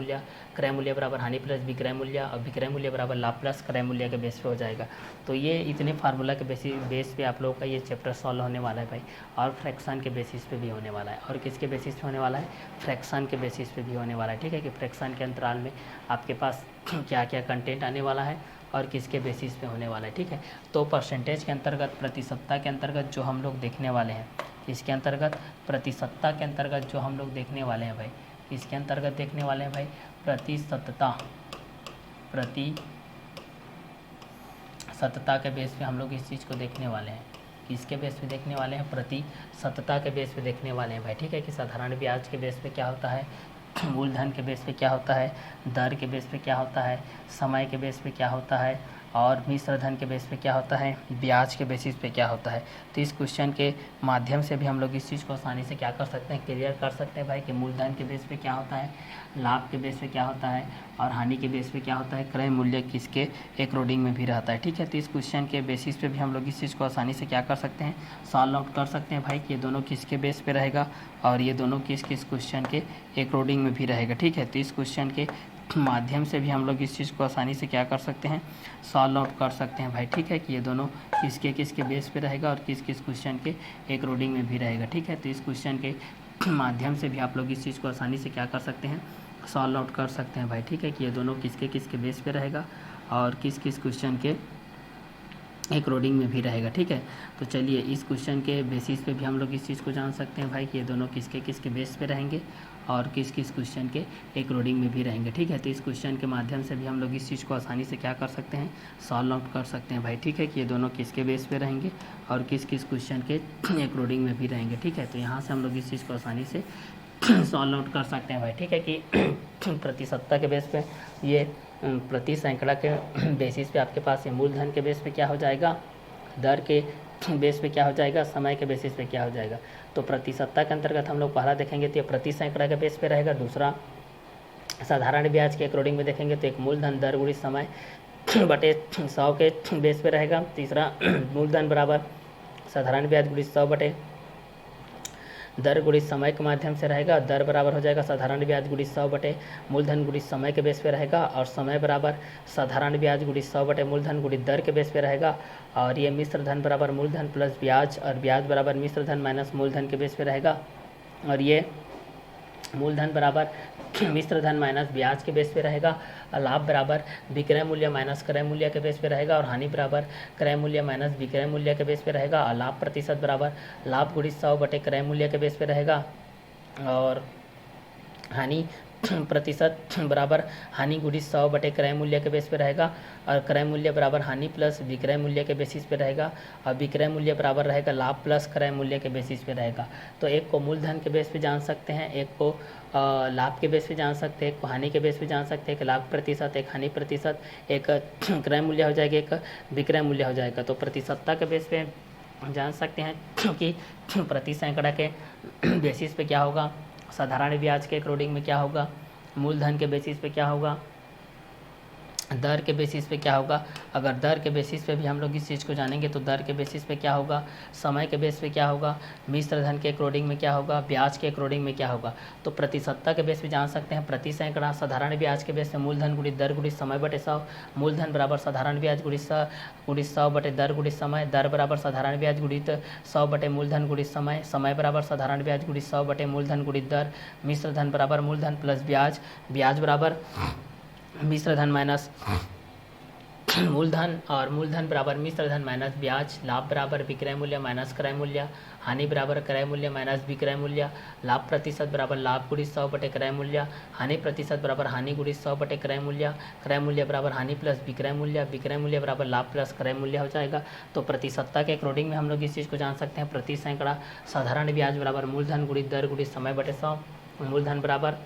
मूल्य बराबर हानि प्लस विक्रय मूल्य, और विक्रय मूल्य बराबर लाभ प्लस क्रय मूल्य के बेस पे हो जाएगा। तो ये इतने फार्मूला के बेस पे आप लोगों का ये चैप्टर सॉल्व होने वाला है भाई, और फ्रैक्शन के बेसिस पे भी होने वाला है। और किसके बेसिस पे होने वाला है? फ्रैक्शन के बेसिस पे भी होने वाला है, ठीक है, कि फ्रैक्शन के अंतराल में आपके पास क्या क्या कंटेंट आने वाला है और किसके बेसिस पे होने वाला है, ठीक है। तो परसेंटेज के अंतर्गत, प्रतिशतता के अंतर्गत जो हम लोग देखने वाले हैं, इसके अंतर्गत प्रतिशतता के अंतर्गत जो हम लोग देखने वाले हैं भाई, इसके अंतर्गत देखने वाले हैं भाई प्रतिशतता के बेस पे हम लोग इस चीज़ को देखने वाले हैं। किसके बेस पे देखने वाले हैं? प्रतिशतता के बेस पे देखने वाले हैं भाई, ठीक है, कि साधारण ब्याज के बेस पे क्या होता है, मूलधन के बेस पे क्या होता है, दर के बेस पे क्या होता है, समय के बेस पे क्या होता है, और मिश्र धन के बेस पे क्या होता है, ब्याज के बेसिस पे क्या होता है। तो इस क्वेश्चन के माध्यम से भी हम लोग इस चीज़ को आसानी से क्या कर सकते हैं, क्लियर कर सकते हैं भाई, कि मूलधन के बेस पे क्या होता है, लाभ के बेस पे क्या होता है, और हानि के बेस पे क्या होता है, क्रय मूल्य किसके अकॉर्डिंग में भी रहता है, ठीक है। तो इस क्वेश्चन के बेसिस पे भी हम लोग इस चीज़ को आसानी से क्या कर सकते हैं, सॉल्व आउट कर सकते हैं भाई, कि ये दोनों किसके बेस पे रहेगा और ये दोनों किस किस क्वेश्चन के अकॉर्डिंग में भी रहेगा, ठीक है। तो इस क्वेश्चन के माध्यम से भी हम लोग इस चीज़ को आसानी से क्या कर सकते हैं, सॉल्व आउट कर सकते हैं भाई, ठीक है, कि ये दोनों किसके किसके बेस पे रहेगा और किस किस क्वेश्चन के अकॉर्डिंग में भी रहेगा, ठीक है। तो इस क्वेश्चन के माध्यम से भी आप लोग इस चीज़ को आसानी से क्या कर सकते हैं, सॉल्व आउट कर सकते हैं भाई, ठीक है, कि ये दोनों किसके किसके बेस पे रहेगा और किस किस क्वेश्चन के अकॉर्डिंग में भी रहेगा, ठीक है। तो चलिए इस क्वेश्चन के बेसिस पे भी हम लोग इस चीज़ को जान सकते हैं भाई, कि ये दोनों किसके किसके बेस पे रहेंगे और किस किस क्वेश्चन के अकॉर्डिंग में भी रहेंगे, ठीक है। तो इस क्वेश्चन के माध्यम से भी हम लोग इस चीज़ को आसानी से क्या कर सकते हैं, सॉल्व आउट कर सकते हैं भाई, ठीक है, कि ये दोनों किसके बेस पे रहेंगे और किस किस क्वेश्चन के अकॉर्डिंग में भी रहेंगे, ठीक है। तो यहाँ से हम लोग इस चीज़ को आसानी से सॉल्व आउट कर सकते हैं भाई, ठीक है, कि प्रतिशतता के बेस पे ये प्रति सैकड़ा के बेसिस पे आपके पास ये मूलधन के बेस पे क्या हो जाएगा, दर के बेस पे क्या हो जाएगा, समय के बेसिस पे क्या हो जाएगा। तो प्रतिशतता के अंतर्गत हम लोग पहला देखेंगे तो ये प्रति सैकड़ा के बेस पे रहेगा, दूसरा साधारण ब्याज के अकॉर्डिंग में देखेंगे तो एक मूलधन दर गुणित समय बटे 100 के बेस पे रहेगा, तीसरा मूलधन बराबर साधारण ब्याज गुणित 100 बटे दर गुणित समय के माध्यम से रहेगा, दर बराबर हो जाएगा साधारण ब्याज गुणित 100 बटे मूलधन गुणित समय के बेस पे रहेगा, और समय बराबर साधारण ब्याज गुणित 100 बटे मूलधन गुणित दर के बेस पे रहेगा, और ये मिश्र धन बराबर मूलधन प्लस ब्याज और ब्याज बराबर मिश्र धन माइनस मूलधन के बेस पे रहेगा, और ये मूलधन बराबर मिश्र धन माइनस ब्याज के बेस पे रहेगा, लाभ बराबर विक्रय मूल्य माइनस क्रय मूल्य के बेस पे रहेगा, और हानि बराबर क्रय मूल्य माइनस विक्रय मूल्य के बेस पे रहेगा, और लाभ प्रतिशत बराबर लाभ गुणित 100 बटे क्रय मूल्य के बेस पे रहेगा, और हानि प्रतिशत बराबर हानि गुणित 100 बटे क्रय मूल्य के बेस पे रहेगा, और क्रय मूल्य बराबर हानि प्लस विक्रय मूल्य के बेसिस पे रहेगा, और विक्रय मूल्य बराबर रहेगा लाभ प्लस क्रय मूल्य के बेसिस पे रहेगा। तो एक को मूलधन के बेस पे जान सकते हैं, एक को लाभ के बेस पे जान सकते हैं, एक को हानि के बेस पे जान सकते हैं, एक लाभ प्रतिशत, एक हानि प्रतिशत, एक क्रय मूल्य हो जाएगा, एक विक्रय मूल्य हो जाएगा। तो प्रतिशतता के बेस पे जान सकते हैं कि प्रति सैकड़ा के बेसिस पे क्या होगा, साधारण ब्याज के अकॉर्डिंग में क्या होगा, मूलधन के बेसिस पे क्या होगा, दर के बेसिस पे क्या होगा। अगर दर के बेसिस पे भी हम लोग इस चीज़ को जानेंगे तो दर के बेसिस पे क्या होगा, समय के बेस पे क्या होगा, मिश्र धन के अकॉर्डिंग में क्या होगा, ब्याज के अकॉर्डिंग में क्या होगा। तो प्रतिशतता के बेस पे जान सकते हैं प्रति सैकड़ा, साधारण ब्याज के बेस पे मूलधन गुणित दर गुणित समय बटे 100, मूलधन बराबर साधारण ब्याज गुणित 100 बटे दर गुणित समय, दर बराबर साधारण ब्याज गुणित 100 बटे मूलधन गुणित समय, समय बराबर साधारण ब्याज गुणित 100 बटे मूलधन गुणित दर, मिश्र धन बराबर मूलधन प्लस ब्याज, ब्याज बराबर मिश्र धन माइनस मूलधन, और मूलधन बराबर मिश्र धन माइनस ब्याज, लाभ बराबर विक्रय मूल्य माइनस क्रय मूल्य, हानि बराबर क्रय मूल्य माइनस विक्रय मूल्य, लाभ प्रतिशत बराबर लाभ गुणित 100 बटे क्रय मूल्य, हानि प्रतिशत बराबर हानि गुणित 100 बटे क्रय मूल्य बराबर हानि प्लस विक्रय मूल्य बराबर लाभ प्लस क्रय मूल्य हो जाएगा। तो प्रतिशतता के अकॉर्डिंग में हम लोग इस चीज़ को जान सकते हैं, प्रति सैकड़ा साधारण ब्याज बराबर मूलधन गुणित दर गुणित समय बटे 100, मूलधन बराबर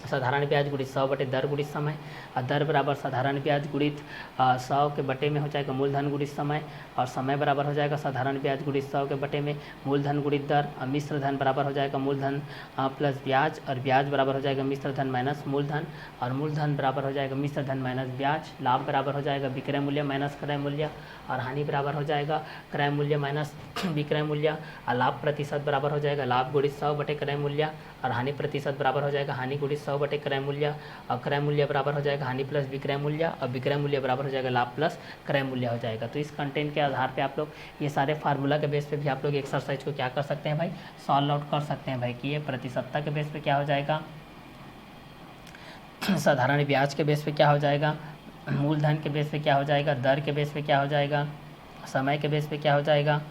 साधारण ब्याज गुणित 100 बटे दर गुणित समय, और दर बराबर साधारण ब्याज गुणित 100 के बटे में हो जाएगा मूलधन गुणित समय, और समय बराबर हो जाएगा साधारण ब्याज गुणित 100 के बटे में मूलधन गुणित दर, और मिश्र धन बराबर हो जाएगा मूलधन प्लस ब्याज, और ब्याज बराबर हो जाएगा मिश्र धन माइनस मूलधन, और मूलधन बराबर हो जाएगा मिश्र धन माइनस ब्याज। लाभ बराबर हो जाएगा विक्रय मूल्य माइनस क्रय मूल्य, और हानि बराबर हो जाएगा क्रय मूल्य माइनस विक्रय मूल्य, और लाभ प्रतिशत बराबर हो जाएगा लाभ गुणित 100 बटे क्रय मूल्य, और हानि प्रतिशत बराबर हो जाएगा हानि गुणित 100 बटे क्रय मूल्य, और क्रय मूल्य बराबर हो जाएगा हानि प्लस विक्रय मूल्य, और विक्रय मूल्य बराबर हो जाएगा लाभ प्लस क्रय मूल्य हो जाएगा। तो इस कंटेंट के आधार पे आप लोग ये सारे फार्मूला के बेस पे भी आप लोग एक्सरसाइज को क्या कर सकते हैं भाई, सॉल्व आउट कर सकते हैं भाई कि ये प्रतिशतता के बेस पे क्या हो जाएगा, साधारण ब्याज के बेस पे क्या हो जाएगा, मूलधन के बेस पे क्या हो जाएगा, दर के बेस पे क्या हो जाएगा, समय के बेस पे क्या हो जाएगा,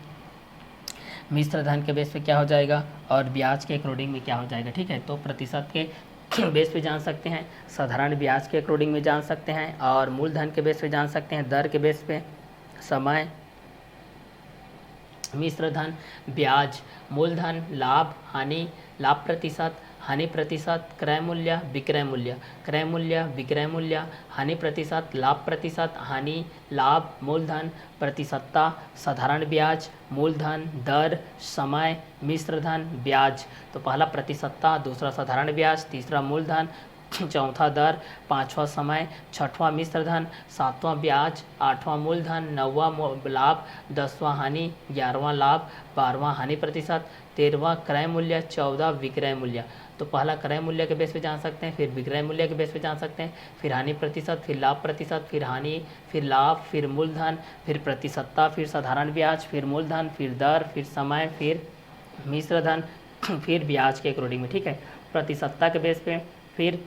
मिश्र धन के बेस पे क्या हो जाएगा, और ब्याज के अकॉर्डिंग में क्या हो जाएगा। ठीक है, तो प्रतिशत के बेस पे जान सकते हैं, साधारण ब्याज के अकॉर्डिंग में जान सकते हैं, और मूलधन के बेस पे जान सकते हैं, दर के बेस पे, समय, मिश्र धन, ब्याज, मूलधन, लाभ, हानि, लाभ प्रतिशत, हानि प्रतिशत, क्रय मूल्य, विक्रय मूल्य, क्रय मूल्य, विक्रय मूल्य, हानि प्रतिशत, लाभ प्रतिशत, हानि, लाभ, मूलधन, प्रतिशतता, साधारण ब्याज, मूलधन, दर, समय, मिश्र धन, ब्याज। तो पहला प्रतिशतता, दूसरा साधारण ब्याज, तीसरा मूलधन, चौथा दर, पाँचवा समय, छठवां मिश्र धन, सातवां ब्याज, आठवां मूलधन, नौवां लाभ, 10वां हानि, 11वां लाभ, 12वां हानि प्रतिशत, 13वां क्रय मूल्य, 14वां विक्रय मूल्य। तो पहला क्रय मूल्य के बेस पे जान सकते हैं, फिर विक्रय मूल्य के बेस पे जान सकते हैं, फिर हानि प्रतिशत, फिर लाभ प्रतिशत, फिर हानि, फिर लाभ, फिर मूलधन, फिर प्रतिशतता, फिर साधारण ब्याज, फिर मूलधन, फिर दर, फिर समय, फिर मिश्र धन, फिर ब्याज के अकॉर्डिंग में। ठीक है, प्रतिशतता के बेस पे, फिर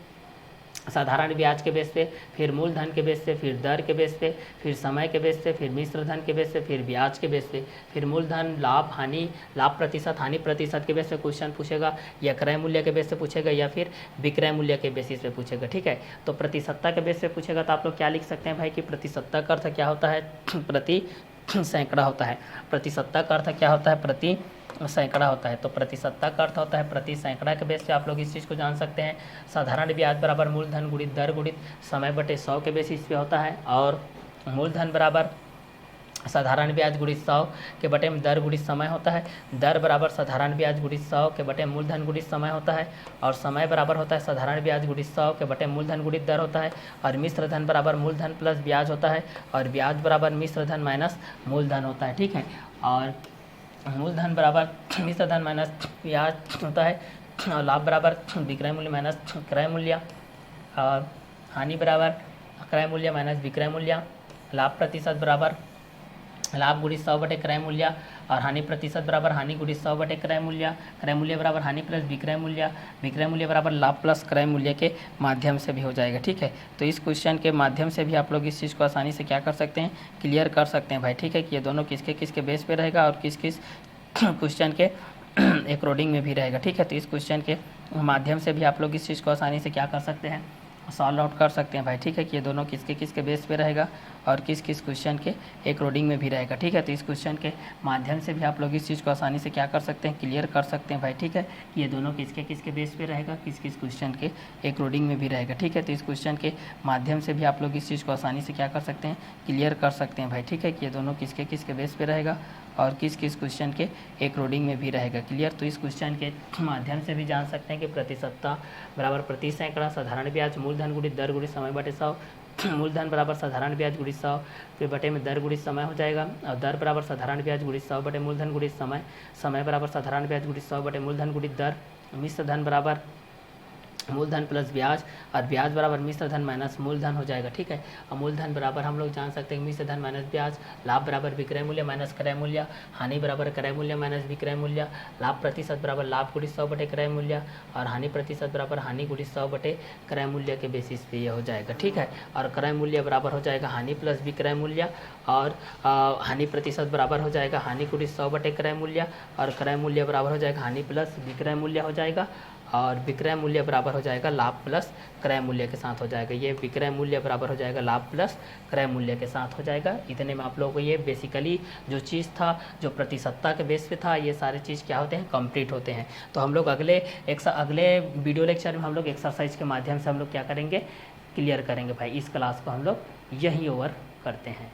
साधारण ब्याज के बेस पे, फिर मूलधन के बेस पे, फिर दर के बेस पे, फिर समय के बेस पे, फिर मिश्र धन के बेस पे, फिर ब्याज के बेस पे, फिर मूलधन, लाभ, हानि, लाभ प्रतिशत, हानि प्रतिशत के बेस पे क्वेश्चन पूछेगा, या क्रय मूल्य के बेस पे पूछेगा, या फिर विक्रय मूल्य के बेसिस पे पूछेगा। ठीक है, तो प्रतिशतता के बेस पे पूछेगा तो आप लोग क्या लिख सकते हैं भाई कि प्रतिशतता का अर्थ क्या होता है, प्रति सैकड़ा होता है। प्रतिशतता का अर्थ क्या होता है, प्रति सैकड़ा होता है। तो प्रतिशतता का अर्थ होता है प्रति सैकड़ा के बेस पे आप लोग इस चीज़ को जान सकते हैं। साधारण ब्याज बराबर मूलधन गुणित दर गुणित समय बटे 100 के बेसिस पे होता है, और मूलधन बराबर साधारण ब्याज गुणित 100 के बटे में दर गुणित समय होता है, दर बराबर साधारण ब्याज गुणित 100 के बटे मूलधन गुणित समय होता है, और समय बराबर होता है साधारण ब्याज गुणित 100 के बटे मूलधन गुणित दर होता है, और मिश्र धन बराबर मूलधन प्लस ब्याज होता है, और ब्याज बराबर मिश्र धन माइनस मूलधन होता है। ठीक है, और मूलधन बराबर मिश्र धन माइनस ब्याज होता है, और लाभ बराबर विक्रय मूल्य माइनस क्रय मूल्य, और हानि बराबर क्रय मूल्य माइनस विक्रय मूल्य, लाभ प्रतिशत बराबर लाभ गुणित 100 बटे क्रय मूल्य, और हानि प्रतिशत बराबर हानि गुणित 100 बटे क्रय मूल्य बराबर हानि प्लस विक्रय मूल्य बराबर लाभ प्लस क्रय मूल्य के माध्यम से भी हो जाएगा। ठीक है, तो इस क्वेश्चन के माध्यम से भी आप लोग इस चीज़ को आसानी से क्या कर सकते हैं, क्लियर कर सकते हैं भाई। ठीक है, कि ये दोनों किसके किसके बेस पे रहेगा और किस किस क्वेश्चन के अकॉर्डिंग में भी रहेगा। ठीक है, तो इस क्वेश्चन के माध्यम से भी आप लोग इस चीज़ को आसानी से क्या कर सकते हैं, सॉल्व आउट कर सकते हैं भाई। ठीक है, कि ये दोनों किसके किसके बेस पे रहेगा और किस किस क्वेश्चन के अकॉर्डिंग में भी रहेगा। ठीक है, तो इस क्वेश्चन के माध्यम से भी आप लोग इस चीज़ को आसानी से क्या कर सकते हैं, क्लियर कर सकते हैं भाई। ठीक है, कि ये दोनों किसके किसके बेस पे रहेगा, किस किस क्वेश्चन के अकॉर्डिंग में भी रहेगा। ठीक है, तो इस क्वेश्चन के माध्यम से भी आप लोग इस चीज़ को आसानी से क्या कर सकते हैं, क्लियर कर सकते हैं भाई। ठीक है, कि ये दोनों किसके किसके बेस पे रहेगा और किस किस क्वेश्चन के अकॉर्डिंग में भी रहेगा। क्लियर, तो इस क्वेश्चन के माध्यम से भी जान सकते हैं कि प्रतिशतता बराबर प्रति सैकड़ा साधारण ब्याज मूलधन गुणित दर गुणित समय बटे 100, मूलधन बराबर साधारण ब्याज गुणित 100 के बटे में दर गुणित समय हो जाएगा, और दर बराबर साधारण ब्याज गुणित 100 बटे मूलधन गुणित समय, समय बराबर साधारण ब्याज गुणित 100 बटे मूलधन गुणित दर, मिश्र धन बराबर मूलधन प्लस ब्याज, और ब्याज बराबर मिश्र धन माइनस मूलधन हो जाएगा। ठीक है, और मूलधन बराबर हम लोग जान सकते हैं मिश्र धन माइनस ब्याज, लाभ बराबर विक्रय मूल्य माइनस क्रय मूल्य, हानि बराबर क्रय मूल्य माइनस विक्रय मूल्य, लाभ प्रतिशत बराबर लाभ गुणित 100 बटे क्रय मूल्य, और हानि प्रतिशत बराबर हानि गुणित 100 बटे क्रय मूल्य के बेसिस पे ये हो जाएगा। ठीक है, और क्रय मूल्य बराबर हो जाएगा हानि प्लस विक्रय मूल्य, और हानि प्रतिशत बराबर हो जाएगा हानि गुणित 100 बटे क्रय मूल्य, और क्रय मूल्य बराबर हो जाएगा हानि प्लस विक्रय मूल्य हो जाएगा, और विक्रय मूल्य बराबर हो जाएगा लाभ प्लस क्रय मूल्य के साथ हो जाएगा। ये विक्रय मूल्य बराबर हो जाएगा लाभ प्लस क्रय मूल्य के साथ हो जाएगा। इतने में आप लोगों को ये बेसिकली जो चीज़ था, जो प्रतिशतता के बेस पे था, ये सारे चीज़ क्या होते हैं, कंप्लीट होते हैं। तो हम लोग अगले वीडियो लेक्चर में हम लोग एक्सरसाइज के माध्यम से हम लोग क्या करेंगे, क्लियर करेंगे भाई। इस क्लास को हम लोग यहीं ओवर करते हैं।